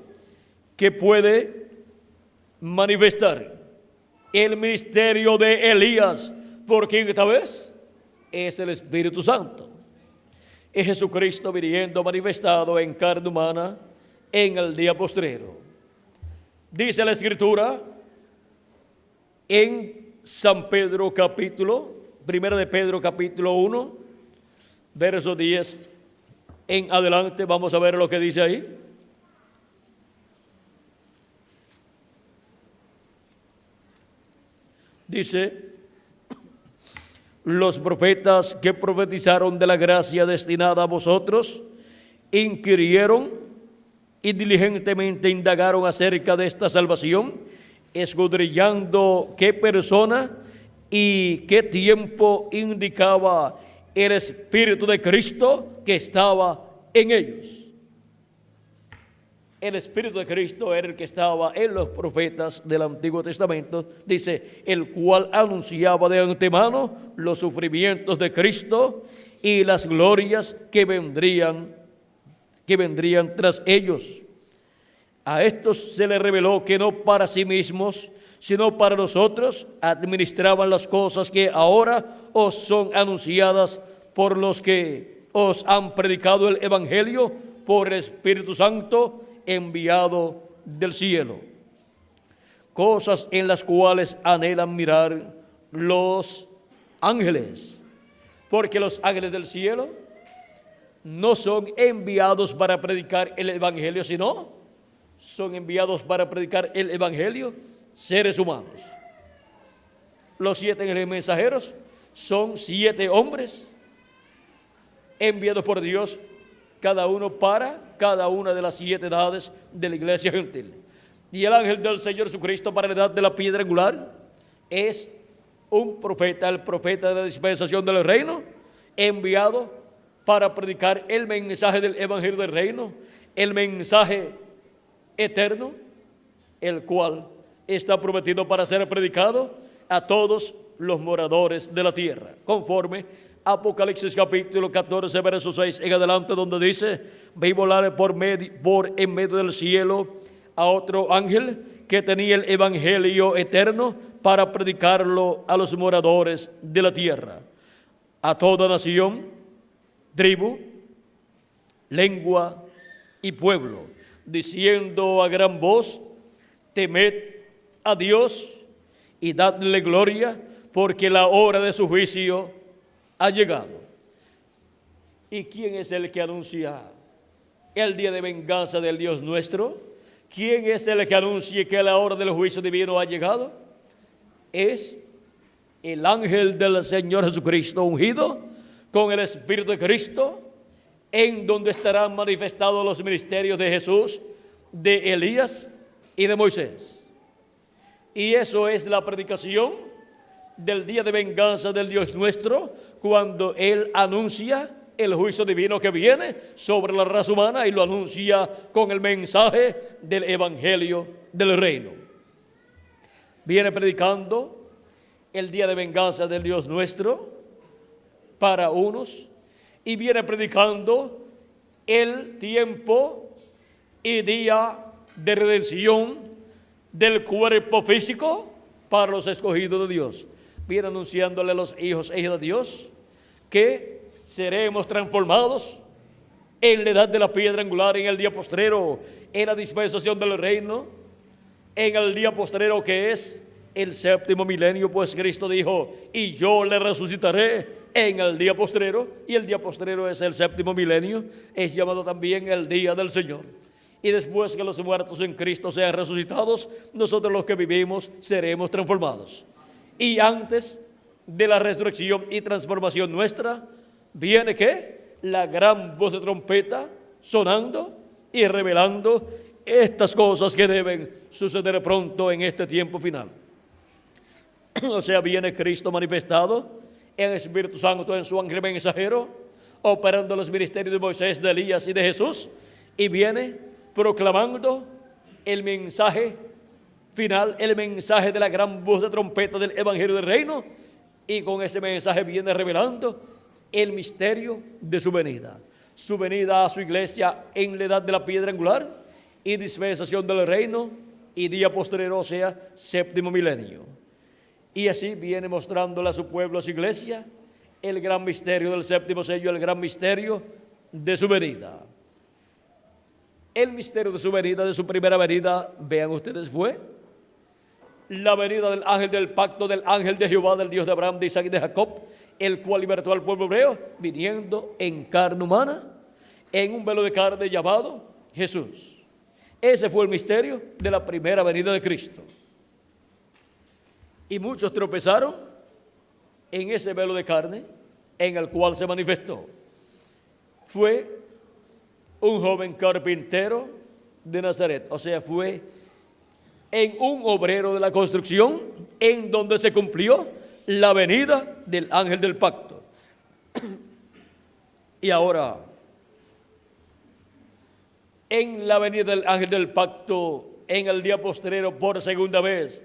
que puede manifestar el ministerio de Elías por quinta vez es el Espíritu Santo. Es Jesucristo viniendo manifestado en carne humana en el día postrero. Dice la Escritura en San Pedro primera de Pedro capítulo 1, verso 10 en adelante. Vamos a ver lo que dice ahí. Dice: los profetas que profetizaron de la gracia destinada a vosotros inquirieron y diligentemente indagaron acerca de esta salvación, escudriñando qué persona y qué tiempo indicaba el Espíritu de Cristo que estaba en ellos. El Espíritu de Cristo era el que estaba en los profetas del Antiguo Testamento, dice, el cual anunciaba de antemano los sufrimientos de Cristo y las glorias que vendrían tras ellos. A estos se les reveló que no para sí mismos, sino para nosotros administraban las cosas que ahora os son anunciadas por los que os han predicado el Evangelio por el Espíritu Santo enviado del cielo. Cosas en las cuales anhelan mirar los ángeles, porque los ángeles del cielo no son enviados para predicar el Evangelio, sino son enviados para predicar el Evangelio seres humanos. Los 7 ángeles mensajeros son 7 hombres enviados por Dios, cada uno para cada una de las 7 edades de la iglesia gentil. Y el ángel del Señor Jesucristo para la edad de la piedra angular es un profeta, el profeta de la dispensación del reino, enviado para predicar el mensaje del Evangelio del reino, el mensaje eterno, el cual está prometido para ser predicado a todos los moradores de la tierra, conforme Apocalipsis capítulo 14, verso 6 en adelante, donde dice: vi volar por en medio del cielo a otro ángel que tenía el evangelio eterno para predicarlo a los moradores de la tierra, a toda nación, tribu, lengua y pueblo, diciendo a gran voz: temed a Dios y dadle gloria, porque la hora de su juicio ha llegado. ¿Y quién es el que anuncia el día de venganza del Dios nuestro? ¿Quién es el que anuncia que la hora del juicio divino ha llegado? Es el ángel del Señor Jesucristo ungido con el Espíritu de Cristo, en donde estarán manifestados los ministerios de Jesús, de Elías y de Moisés. Y eso es la predicación del día de venganza del Dios nuestro, cuando Él anuncia el juicio divino que viene sobre la raza humana y lo anuncia con el mensaje del Evangelio del reino. Viene predicando el día de venganza del Dios nuestro para unos, y viene predicando el tiempo y día de redención del cuerpo físico para los escogidos de Dios. Viene anunciándole a los hijos e hijas de Dios que seremos transformados en la edad de la piedra angular, en el día postrero, en la dispensación del reino, en el día postrero que es el séptimo milenio, pues Cristo dijo: y yo le resucitaré en el día postrero, y el día postrero es el séptimo milenio, es llamado también el día del Señor. Y después que los muertos en Cristo sean resucitados, nosotros los que vivimos seremos transformados. Y antes de la resurrección y transformación nuestra, viene ¿qué? La gran voz de trompeta sonando y revelando estas cosas que deben suceder pronto en este tiempo final. O sea, viene Cristo manifestado en el Espíritu Santo, en su ángel mensajero, operando los ministerios de Moisés, de Elías y de Jesús, y viene proclamando el mensaje final, el mensaje de la gran voz de trompeta del Evangelio del Reino, y con ese mensaje viene revelando el misterio de su venida a su iglesia en la edad de la piedra angular y dispensación del reino y día posterior, o sea, séptimo milenio. Y así viene mostrándole a su pueblo, a su iglesia, el gran misterio del séptimo sello, el gran misterio de su venida. El misterio de su venida, de su primera venida, vean ustedes, fue la venida del ángel del pacto, del ángel de Jehová, del Dios de Abraham, de Isaac y de Jacob, el cual libertó al pueblo hebreo, viniendo en carne humana, en un velo de carne llamado Jesús. Ese fue el misterio de la primera venida de Cristo. Y muchos tropezaron en ese velo de carne en el cual se manifestó. Fue un joven carpintero de Nazaret, o sea, fue en un obrero de la construcción en donde se cumplió la venida del ángel del pacto. Y ahora, en la venida del ángel del pacto, en el día postrero, por segunda vez,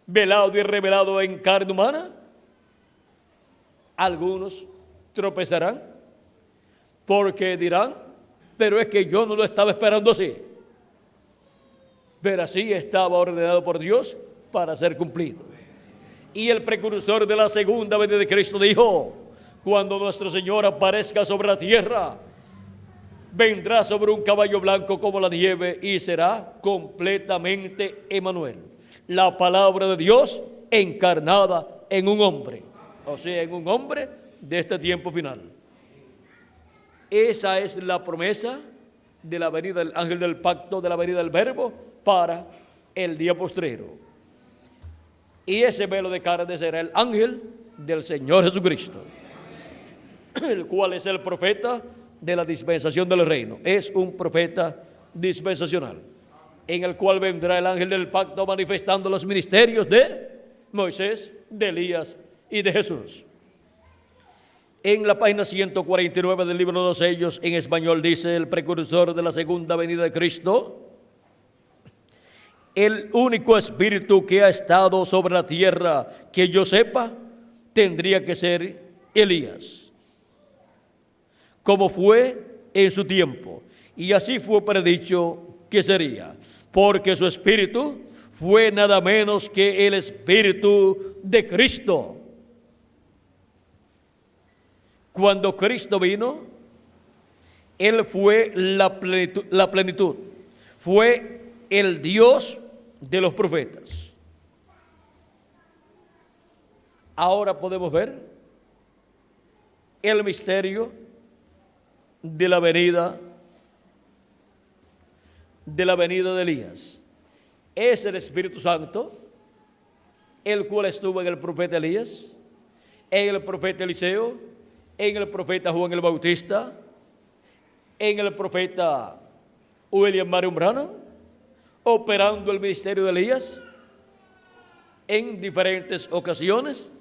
velado y revelado en carne humana, algunos tropezarán porque dirán, pero es que yo no lo estaba esperando así. Pero así estaba ordenado por Dios para ser cumplido. Y el precursor de la segunda venida de Cristo dijo, cuando nuestro Señor aparezca sobre la tierra, vendrá sobre un caballo blanco como la nieve y será completamente Emmanuel, la palabra de Dios encarnada en un hombre, o sea, en un hombre de este tiempo final. Esa es la promesa de la venida del ángel del pacto, de la venida del verbo para el día postrero. Y ese velo de carne será el ángel del Señor Jesucristo, el cual es el profeta de la dispensación del reino. Es un profeta dispensacional, en el cual vendrá el ángel del pacto manifestando los ministerios de Moisés, de Elías y de Jesús. En la página 149 del libro de los sellos, en español, dice el precursor de la segunda venida de Cristo: el único espíritu que ha estado sobre la tierra que yo sepa tendría que ser Elías, como fue en su tiempo, y así fue predicho que sería, porque su espíritu fue nada menos que el espíritu de Cristo. Cuando Cristo vino, Él fue la plenitud, fue el Dios de los profetas. Ahora podemos ver el misterio de la venida de Elías. Es el Espíritu Santo, el cual estuvo en el profeta Elías, en el profeta Eliseo, en el profeta Juan el Bautista, en el profeta William Marion Branham, operando el ministerio de Elías en diferentes ocasiones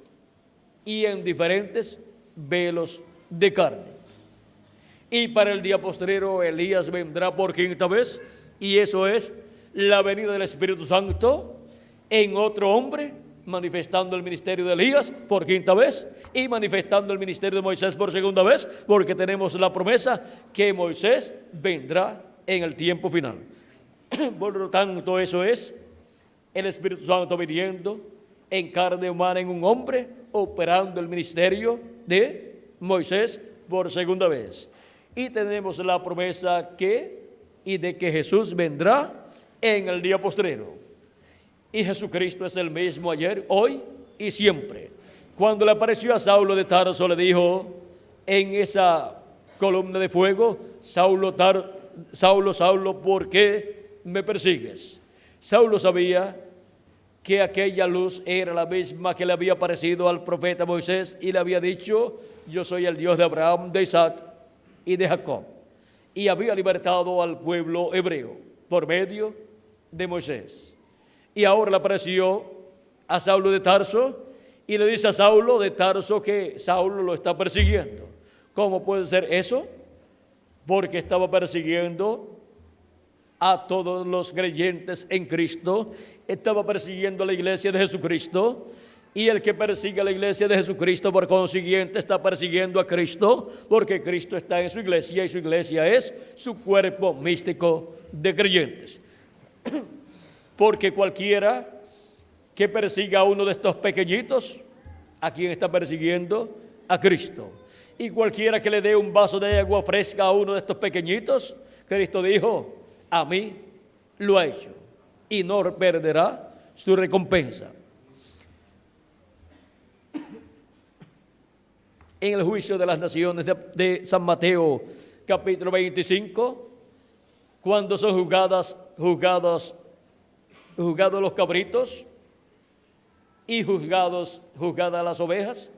y en diferentes velos de carne. Y para el día postrero Elías vendrá por quinta vez, y eso es la venida del Espíritu Santo en otro hombre, manifestando el ministerio de Elías por quinta vez y manifestando el ministerio de Moisés por segunda vez, porque tenemos la promesa que Moisés vendrá en el tiempo final. Por lo tanto, eso es el Espíritu Santo viniendo en carne humana en un hombre, operando el ministerio de Moisés por segunda vez. Y tenemos la promesa de que Jesús vendrá en el día postrero. Y Jesucristo es el mismo ayer, hoy y siempre. Cuando le apareció a Saulo de Tarso, le dijo en esa columna de fuego: Saulo, Saulo, ¿por qué me persigues? Saulo sabía que aquella luz era la misma que le había aparecido al profeta Moisés y le había dicho: yo soy el Dios de Abraham, de Isaac y de Jacob. Y había libertado al pueblo hebreo por medio de Moisés. Y ahora le apareció a Saulo de Tarso y le dice a Saulo de Tarso que Saulo lo está persiguiendo. ¿Cómo puede ser eso? Porque estaba persiguiendo a todos los creyentes en Cristo, estaba persiguiendo a la iglesia de Jesucristo, y el que persigue a la iglesia de Jesucristo, por consiguiente, está persiguiendo a Cristo, porque Cristo está en su iglesia y su iglesia es su cuerpo místico de creyentes. Porque cualquiera que persiga a uno de estos pequeñitos, ¿a quién está persiguiendo? A Cristo. Y cualquiera que le dé un vaso de agua fresca a uno de estos pequeñitos, Cristo dijo: a mí lo ha hecho, y no perderá su recompensa. En el juicio de las naciones de San Mateo, capítulo 25, cuando son juzgados los cabritos y juzgadas las ovejas,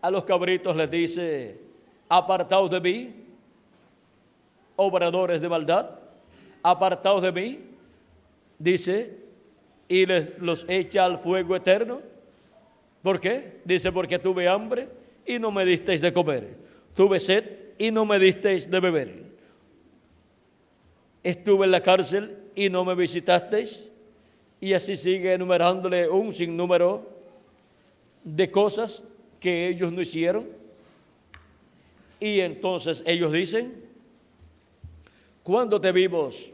a los cabritos les dice: apartaos de mí, obradores de maldad, apartaos de mí, dice, y los echa al fuego eterno. ¿Por qué? Dice: porque tuve hambre y no me disteis de comer, tuve sed y no me disteis de beber, estuve en la cárcel y no me visitasteis. Y así sigue enumerándole un sinnúmero de cosas que ellos no hicieron. Y entonces ellos dicen: ¿cuándo te vimos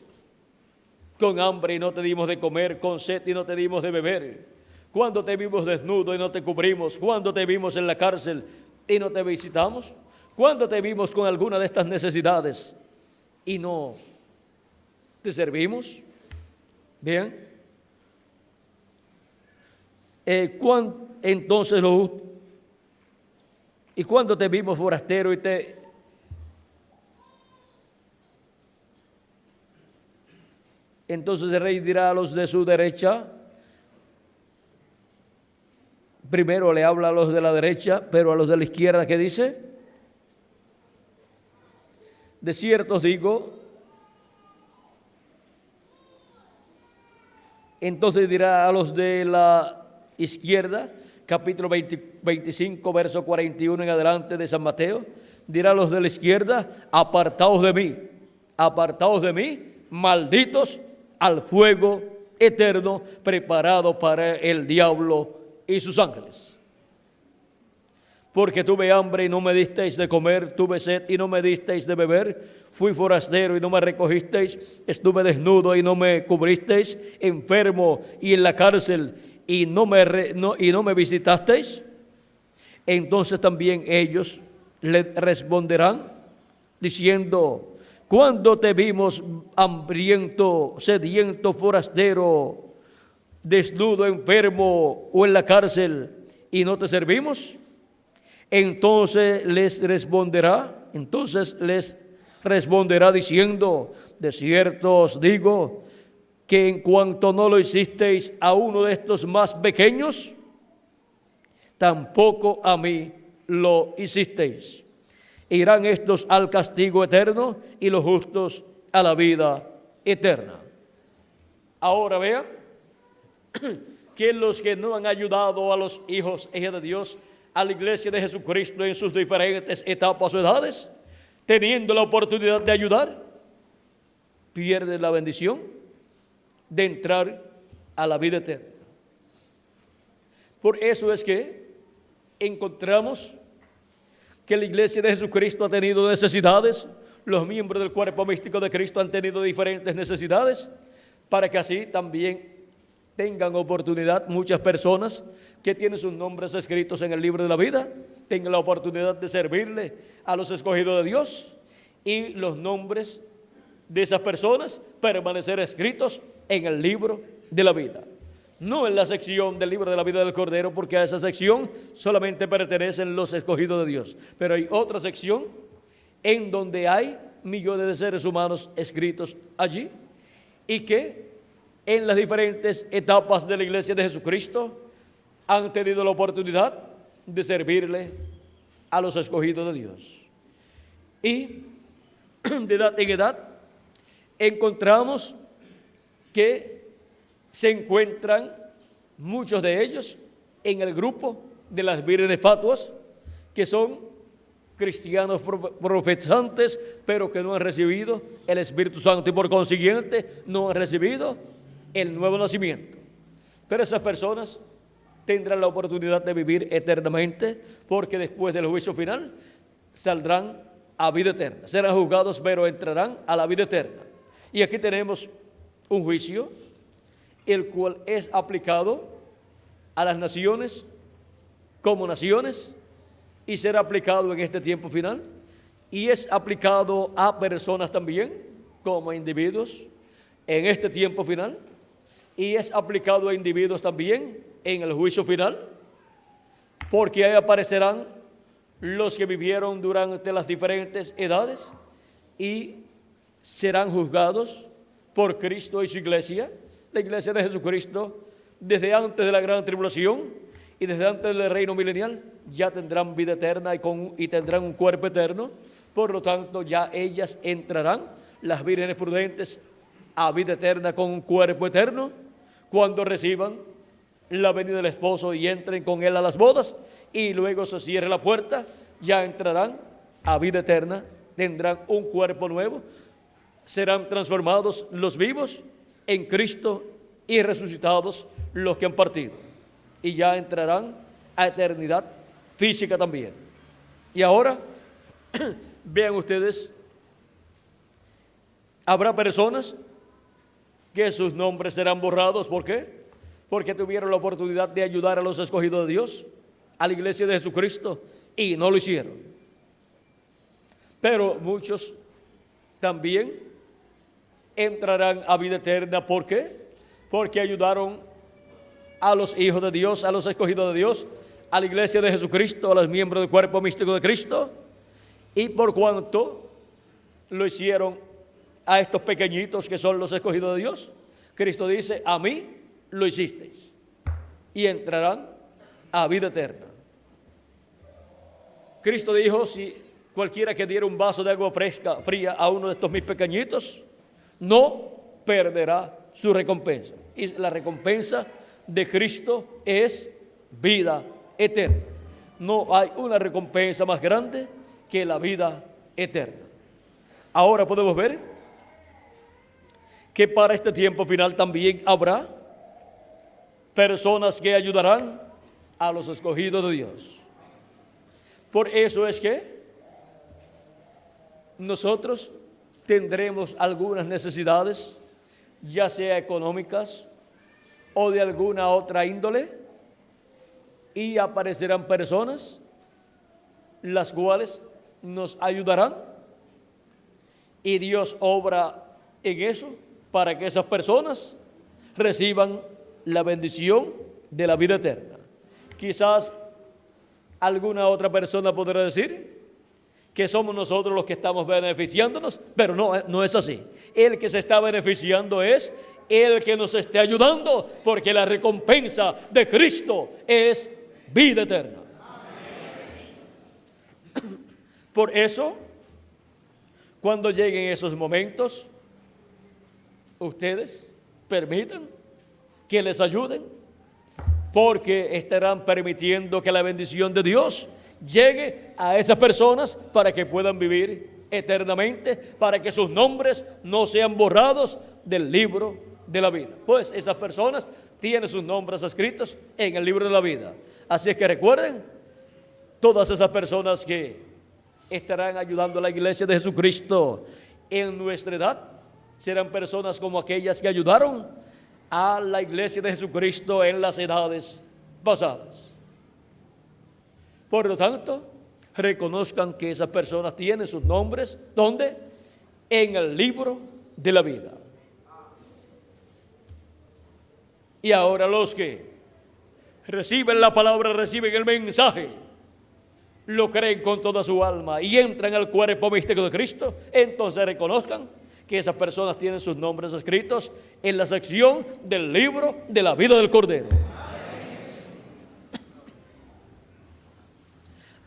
con hambre y no te dimos de comer, con sed y no te dimos de beber? ¿Cuándo te vimos desnudo y no te cubrimos? ¿Cuándo te vimos en la cárcel y no te visitamos? ¿Cuándo te vimos con alguna de estas necesidades y no te servimos? Bien. Entonces ¿y cuándo te vimos forastero y Entonces el rey dirá a los de su derecha, primero le habla a los de la derecha, pero a los de la izquierda, ¿qué dice? De cierto os digo. Entonces dirá a los de la izquierda, capítulo 25, verso 41 en adelante de San Mateo, dirá a los de la izquierda: apartaos de mí, malditos, al fuego eterno preparado para el diablo y sus ángeles. Porque tuve hambre y no me disteis de comer, tuve sed y no me disteis de beber, fui forastero y no me recogisteis, estuve desnudo y no me cubristeis, enfermo y en la cárcel y no me visitasteis. Entonces también ellos le responderán diciendo: ¿cuándo te vimos hambriento, sediento, forastero, desnudo, enfermo o en la cárcel y no te servimos? Entonces les responderá diciendo: de cierto os digo que en cuanto no lo hicisteis a uno de estos más pequeños, tampoco a mí lo hicisteis. Irán estos al castigo eterno y los justos a la vida eterna. Ahora vean que los que no han ayudado a los hijos e hijas de Dios, a la iglesia de Jesucristo en sus diferentes etapas o edades, teniendo la oportunidad de ayudar, pierden la bendición de entrar a la vida eterna. Por eso es que encontramos que la iglesia de Jesucristo ha tenido necesidades, los miembros del cuerpo místico de Cristo han tenido diferentes necesidades, para que así también tengan oportunidad muchas personas que tienen sus nombres escritos en el libro de la vida, tengan la oportunidad de servirle a los escogidos de Dios, y los nombres de esas personas permanecer escritos en el libro de la vida. No en la sección del libro de la vida del Cordero, porque a esa sección solamente pertenecen los escogidos de Dios. Pero hay otra sección en donde hay millones de seres humanos escritos allí, y que en las diferentes etapas de la Iglesia de Jesucristo han tenido la oportunidad de servirle a los escogidos de Dios. Y de edad en edad encontramos que se encuentran muchos de ellos en el grupo de las vírgenes fatuas, que son cristianos profesantes, pero que no han recibido el Espíritu Santo y por consiguiente no han recibido el nuevo nacimiento. Pero esas personas tendrán la oportunidad de vivir eternamente, porque después del juicio final saldrán a vida eterna. Serán juzgados, pero entrarán a la vida eterna. Y aquí tenemos un juicio, el cual es aplicado a las naciones como naciones, y será aplicado en este tiempo final, y es aplicado a personas también como individuos en este tiempo final, y es aplicado a individuos también en el juicio final, porque ahí aparecerán los que vivieron durante las diferentes edades y serán juzgados por Cristo y su iglesia, la iglesia de Jesucristo, desde antes de la gran tribulación y desde antes del reino milenial. Ya tendrán vida eterna y tendrán un cuerpo eterno. Por lo tanto, ya ellas entrarán, las vírgenes prudentes, a vida eterna con un cuerpo eterno, cuando reciban la venida del esposo y entren con él a las bodas, y luego se cierre la puerta, ya entrarán a vida eterna, tendrán un cuerpo nuevo, serán transformados los vivos en Cristo y resucitados los que han partido, y ya entrarán a eternidad física también. Y ahora, vean ustedes, habrá personas que sus nombres serán borrados. ¿Por qué? Porque tuvieron la oportunidad de ayudar a los escogidos de Dios, a la iglesia de Jesucristo, y no lo hicieron. Pero muchos también entrarán a vida eterna. ¿Por qué? Porque ayudaron a los hijos de Dios, a los escogidos de Dios, a la iglesia de Jesucristo, a los miembros del cuerpo místico de Cristo, y por cuanto lo hicieron a estos pequeñitos que son los escogidos de Dios, Cristo dice: a mí lo hicisteis, y entrarán a vida eterna. Cristo dijo: si cualquiera que diera un vaso de agua fría a uno de estos mis pequeñitos, no perderá su recompensa. Y la recompensa de Cristo es vida eterna. No hay una recompensa más grande que la vida eterna. Ahora podemos ver que para este tiempo final también habrá personas que ayudarán a los escogidos de Dios. Por eso es que nosotros tendremos algunas necesidades, ya sea económicas o de alguna otra índole, y aparecerán personas las cuales nos ayudarán, y Dios obra en eso para que esas personas reciban la bendición de la vida eterna. Quizás alguna otra persona podrá decir que somos nosotros los que estamos beneficiándonos, pero no es así. El que se está beneficiando es el que nos esté ayudando, porque la recompensa de Cristo es vida eterna. Por eso, cuando lleguen esos momentos, ustedes permitan que les ayuden, porque estarán permitiendo que la bendición de Dios llegue a esas personas para que puedan vivir eternamente, para que sus nombres no sean borrados del libro de la vida. Pues esas personas tienen sus nombres escritos en el libro de la vida. Así es que recuerden, todas esas personas que estarán ayudando a la iglesia de Jesucristo en nuestra edad serán personas como aquellas que ayudaron a la iglesia de Jesucristo en las edades pasadas. Por lo tanto, reconozcan que esas personas tienen sus nombres, ¿dónde? En el libro de la vida. Y ahora los que reciben la palabra, reciben el mensaje, lo creen con toda su alma y entran al cuerpo místico de Cristo, entonces reconozcan que esas personas tienen sus nombres escritos en la sección del libro de la vida del Cordero.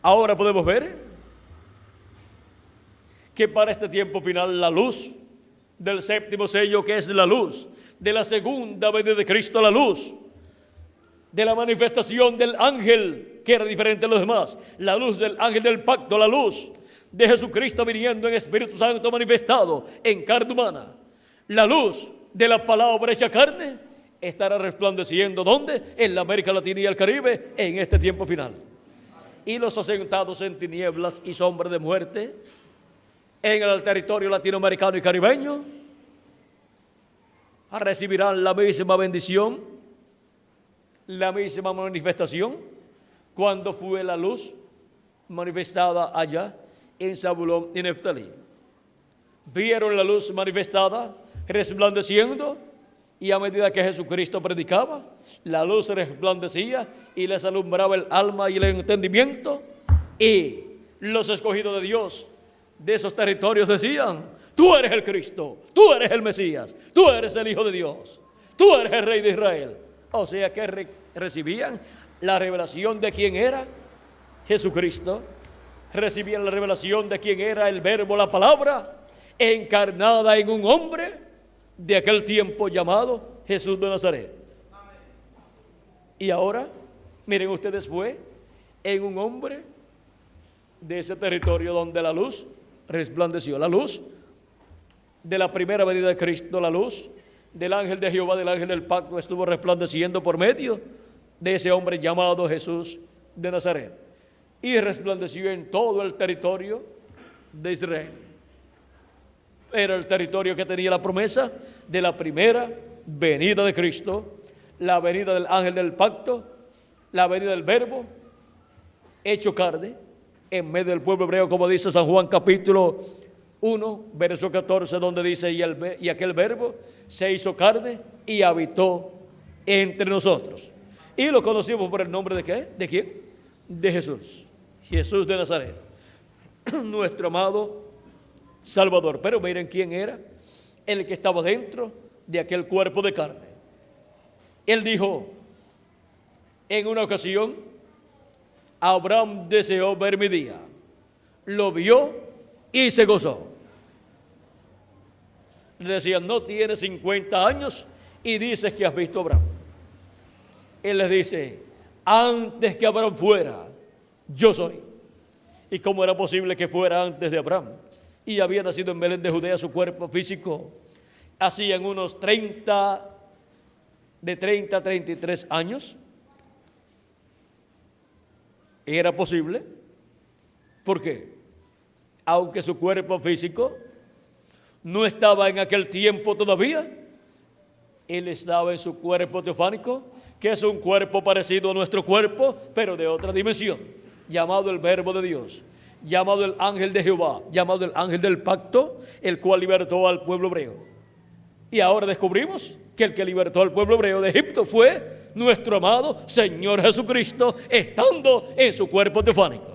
Ahora podemos ver que para este tiempo final la luz del séptimo sello, que es la luz de la segunda venida de Cristo, la luz de la manifestación del ángel, que era diferente a los demás, la luz del ángel del pacto, la luz de Jesucristo viniendo en Espíritu Santo manifestado en carne humana, la luz de la palabra hecha carne, estará resplandeciendo ¿dónde? En la América Latina y el Caribe en este tiempo final. Y los asentados en tinieblas y sombra de muerte en el territorio latinoamericano y caribeño recibirán la misma bendición, la misma manifestación cuando fue la luz manifestada allá en Zabulón y Neftalí. Vieron la luz manifestada resplandeciendo, y a medida que Jesucristo predicaba, la luz resplandecía y les alumbraba el alma y el entendimiento, y los escogidos de Dios de esos territorios decían: tú eres el Cristo, tú eres el Mesías, tú eres el Hijo de Dios, tú eres el Rey de Israel. O sea que recibían la revelación de quién era Jesucristo, recibían la revelación de quién era el Verbo, la palabra, encarnada en un hombre de aquel tiempo llamado Jesús de Nazaret. Y ahora, miren ustedes, fue en un hombre de ese territorio donde la luz resplandeció, la luz de la primera venida de Cristo, la luz del ángel de Jehová, del ángel del pacto, estuvo resplandeciendo por medio de ese hombre llamado Jesús de Nazaret, y resplandeció en todo el territorio de Israel. Era el territorio que tenía la promesa de la primera venida de Cristo, la venida del ángel del pacto, la venida del Verbo hecho carne en medio del pueblo hebreo, como dice San Juan capítulo 1, verso 14, donde dice: y aquel Verbo se hizo carne y habitó entre nosotros. Y lo conocimos por el nombre de ¿qué? ¿De quién? De Jesús, Jesús de Nazaret, nuestro amado Salvador. Pero miren quién era el que estaba dentro de aquel cuerpo de carne. Él dijo en una ocasión: Abraham deseó ver mi día, lo vio y se gozó. Le decían: no tienes 50 años y dices que has visto a Abraham. Él les dice: antes que Abraham fuera, yo soy. ¿Y cómo era posible que fuera antes de Abraham? Y había nacido en Belén de Judea. Su cuerpo físico hacían unos 30 a 33 años. Era posible. ¿Por qué? Aunque su cuerpo físico no estaba en aquel tiempo todavía, él estaba en su cuerpo teofánico, que es un cuerpo parecido a nuestro cuerpo, pero de otra dimensión, llamado el Verbo de Dios, llamado el ángel de Jehová, llamado el ángel del pacto, el cual libertó al pueblo hebreo. Y ahora descubrimos que el que libertó al pueblo hebreo de Egipto fue nuestro amado Señor Jesucristo, estando en su cuerpo teofánico.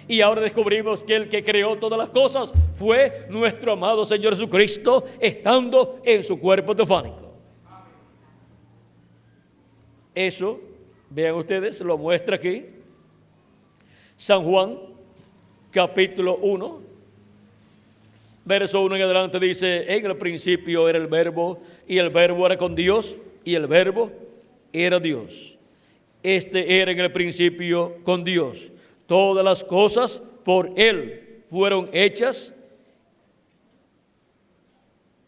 Y ahora descubrimos que el que creó todas las cosas fue nuestro amado Señor Jesucristo, estando en su cuerpo teofánico. Eso, vean ustedes, lo muestra aquí San Juan capítulo 1, verso 1 en adelante. Dice: en el principio era el Verbo, y el Verbo era con Dios, y el Verbo era Dios. Este era en el principio con Dios. Todas las cosas por Él fueron hechas,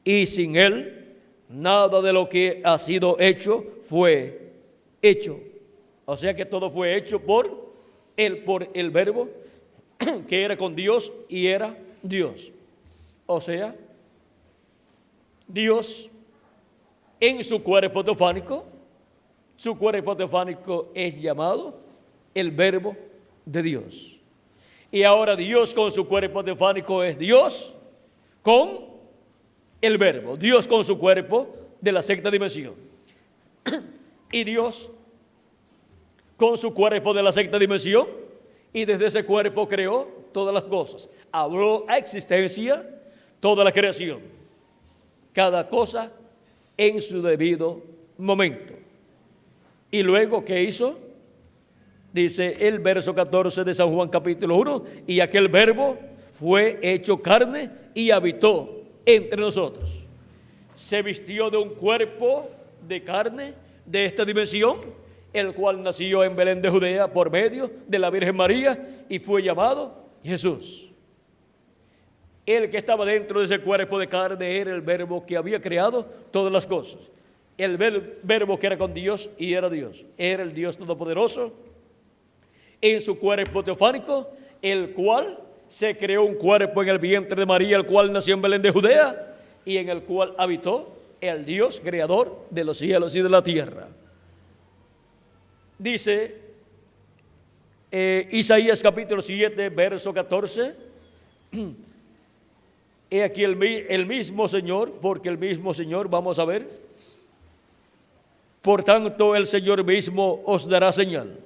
y sin Él nada de lo que ha sido hecho fue hecho. O sea que todo fue hecho por el Verbo, que era con Dios y era Dios. O sea, Dios en su cuerpo teofánico es llamado el Verbo de Dios. Y ahora Dios con su cuerpo teofánico es Dios con el Verbo, Dios con su cuerpo de la sexta dimensión. Y Dios con su cuerpo de la sexta dimensión, y desde ese cuerpo creó todas las cosas, habló a existencia toda la creación. cada cosa en su debido momento. Y luego, ¿qué hizo? Dice el verso 14 de San Juan capítulo 1, y aquel verbo fue hecho carne y habitó entre nosotros. Se vistió de un cuerpo de carne de esta dimensión, el cual nació en Belén de Judea por medio de la Virgen María y fue llamado Jesús. El que estaba dentro de ese cuerpo de carne era el verbo que había creado todas las cosas. El verbo que era con Dios y era Dios. Era el Dios Todopoderoso en su cuerpo teofánico, el cual se creó un cuerpo en el vientre de María, el cual nació en Belén de Judea y en el cual habitó el Dios creador de los cielos y de la tierra. Dice Isaías capítulo 7, verso 14, he aquí el mismo Señor, porque el mismo Señor, vamos a ver, por tanto el Señor mismo os dará señal.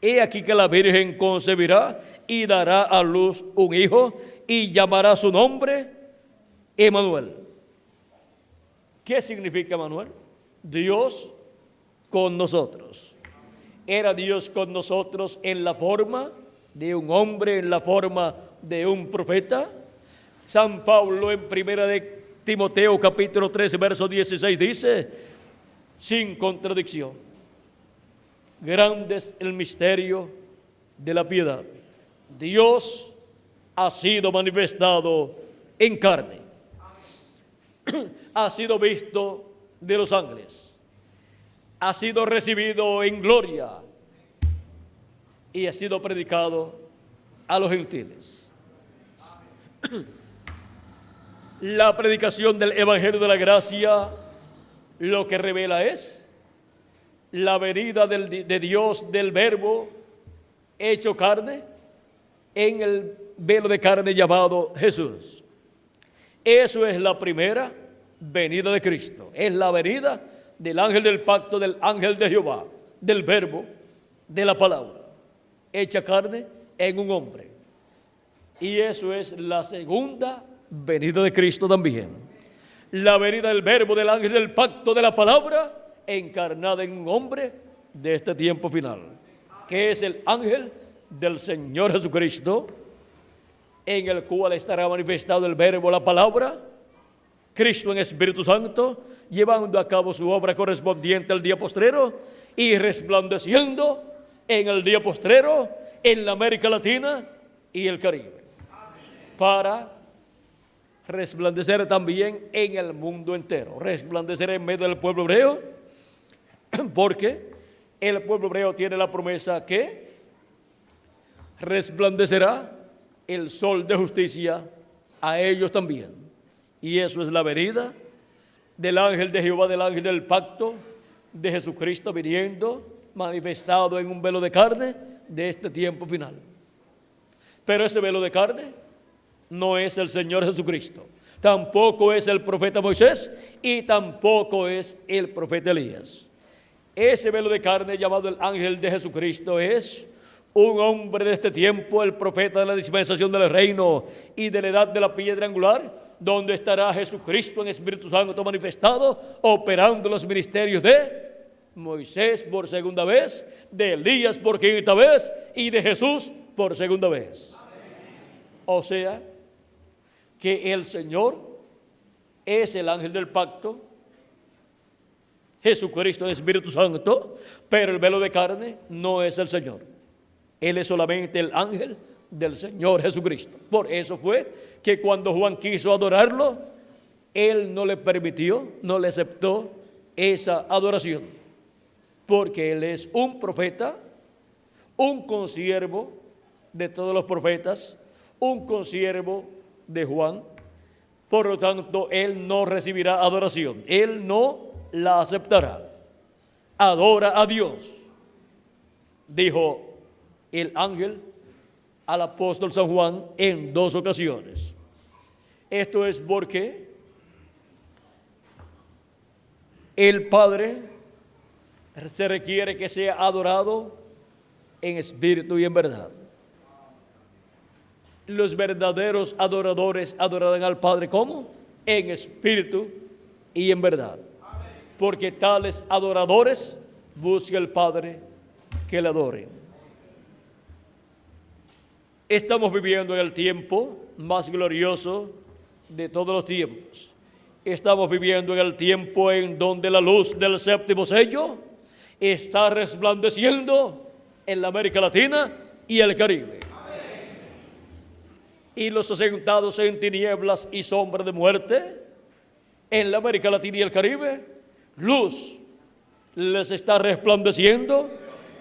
He aquí que la Virgen concebirá y dará a luz un hijo y llamará su nombre Emmanuel. ¿Qué significa Emmanuel? Dios con nosotros. Era Dios con nosotros en la forma de un hombre, en la forma de un profeta. San Pablo en primera de Timoteo capítulo 13 verso 16 dice, sin contradicción, grande es el misterio de la piedad. Dios ha sido manifestado en carne. Ha sido visto de los ángeles. Ha sido recibido en gloria. Y ha sido predicado a los gentiles. La predicación del Evangelio de la Gracia lo que revela es la venida de Dios, del Verbo hecho carne, en el velo de carne llamado Jesús. Eso es la primera venida de Cristo. Es la venida del ángel del pacto, del ángel de Jehová, del Verbo, de la palabra, hecha carne en un hombre. Y eso es la segunda venida de Cristo también. La venida del Verbo, del ángel del pacto, de la palabra, encarnada en un hombre de este tiempo final, que es el ángel del Señor Jesucristo, en el cual estará manifestado el Verbo, la palabra, Cristo en Espíritu Santo, llevando a cabo su obra correspondiente al día postrero y resplandeciendo en el día postrero en la América Latina y el Caribe, para resplandecer también en el mundo entero, resplandecer en medio del pueblo hebreo, porque el pueblo hebreo tiene la promesa que resplandecerá el sol de justicia a ellos también. Y eso es la venida del ángel de Jehová, del ángel del pacto, de Jesucristo viniendo, manifestado en un velo de carne de este tiempo final. Pero ese velo de carne no es el Señor Jesucristo, tampoco es el profeta Moisés y tampoco es el profeta Elías. Ese velo de carne llamado el ángel de Jesucristo es un hombre de este tiempo, el profeta de la dispensación del reino y de la edad de la piedra angular, donde estará Jesucristo en Espíritu Santo manifestado, operando los ministerios de Moisés por segunda vez, de Elías por quinta vez y de Jesús por segunda vez. O sea, que el Señor es el ángel del pacto, Jesucristo es Espíritu Santo, pero el velo de carne no es el Señor. Él es solamente el ángel del Señor Jesucristo. Por eso fue que cuando Juan quiso adorarlo, él no le permitió, no le aceptó esa adoración, porque él es un profeta, un consiervo de todos los profetas, un consiervo de Juan. Por lo tanto, él no recibirá adoración, él no la aceptará. Adora a Dios, dijo el ángel al apóstol San Juan en 2 ocasiones. Esto es porque el Padre se requiere que sea adorado en espíritu y en verdad. Los verdaderos adoradores adorarán al Padre, ¿cómo? En espíritu y en verdad. Porque tales adoradores busca el Padre que le adoren. Estamos viviendo en el tiempo más glorioso de todos los tiempos. Estamos viviendo en el tiempo en donde la luz del séptimo sello está resplandeciendo en la América Latina y el Caribe. Y los asentados en tinieblas y sombra de muerte en la América Latina y el Caribe, luz les está resplandeciendo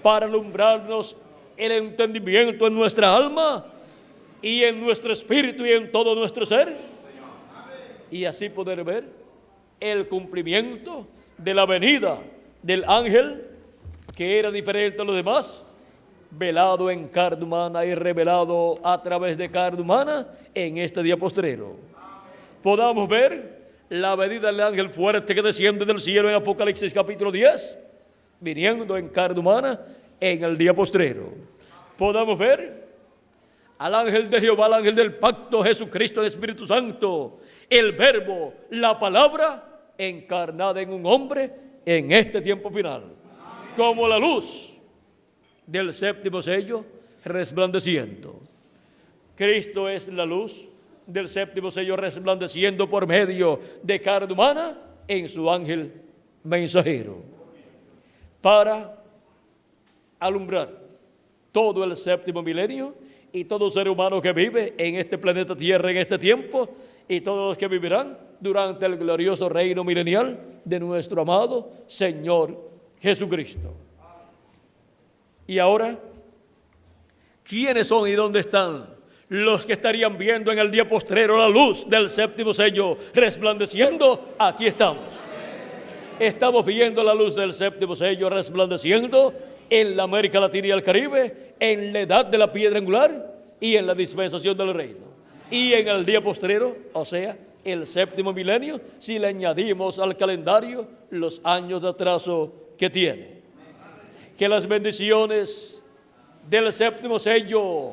para alumbrarnos el entendimiento en nuestra alma y en nuestro espíritu y en todo nuestro ser, y así poder ver el cumplimiento de la venida del ángel que era diferente a los demás, velado en carne humana y revelado a través de carne humana en este día postrero. Podamos ver la venida del ángel fuerte que desciende del cielo en Apocalipsis capítulo 10, viniendo en carne humana en el día postrero. Podamos ver al ángel de Jehová, al ángel del pacto, Jesucristo, el Espíritu Santo, el verbo, la palabra encarnada en un hombre en este tiempo final, como la luz del séptimo sello resplandeciendo. Cristo es la luz del séptimo sello resplandeciendo por medio de carne humana en su ángel mensajero para alumbrar todo el séptimo milenio y todo ser humano que vive en este planeta Tierra en este tiempo y todos los que vivirán durante el glorioso reino milenial de nuestro amado Señor Jesucristo. Y ahora, ¿quiénes son y dónde están los que estarían viendo en el día postrero la luz del séptimo sello resplandeciendo? Aquí estamos. Estamos viendo la luz del séptimo sello resplandeciendo en la América Latina y el Caribe, en la edad de la piedra angular y en la dispensación del reino. Y en el día postrero, o sea, el séptimo milenio, si le añadimos al calendario los años de atraso que tiene. Que las bendiciones del séptimo sello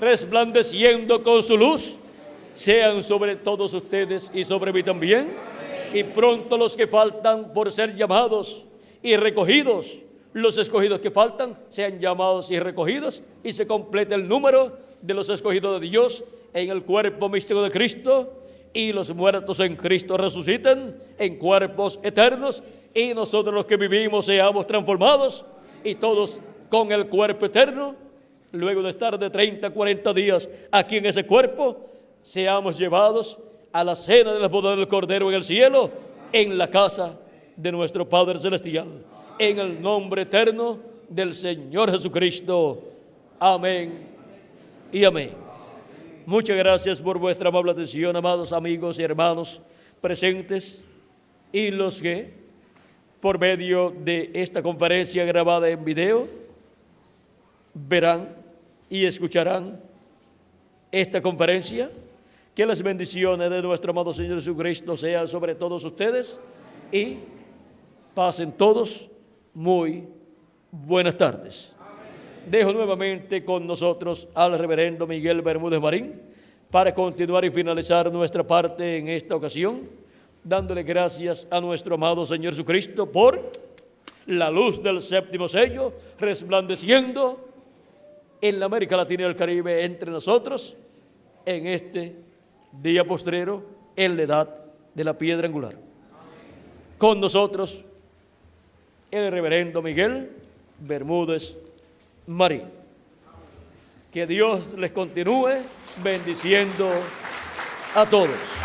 resplandeciendo con su luz sean sobre todos ustedes y sobre mí también. Y pronto los que faltan por ser llamados y recogidos, los escogidos que faltan, sean llamados y recogidos y se complete el número de los escogidos de Dios en el cuerpo místico de Cristo, y los muertos en Cristo resuciten en cuerpos eternos, y nosotros los que vivimos seamos transformados y todos con el cuerpo eterno, luego de estar de 30 a 40 días aquí en ese cuerpo, seamos llevados a la cena de las bodas del Cordero en el cielo, en la casa de nuestro Padre Celestial, en el nombre eterno del Señor Jesucristo. Amén y amén. Muchas gracias por vuestra amable atención, amados amigos y hermanos presentes y los que por medio de esta conferencia grabada en video verán y escucharán esta conferencia. Que las bendiciones de nuestro amado Señor Jesucristo sean sobre todos ustedes y pasen todos muy buenas tardes. Dejo nuevamente con nosotros al reverendo Miguel Bermúdez Marín para continuar y finalizar nuestra parte en esta ocasión, dándole gracias a nuestro amado Señor Jesucristo por la luz del séptimo sello resplandeciendo en la América Latina y el Caribe entre nosotros en este día postrero en la edad de la piedra angular. Con nosotros el reverendo Miguel Bermúdez Marín. Que Dios les continúe bendiciendo a todos.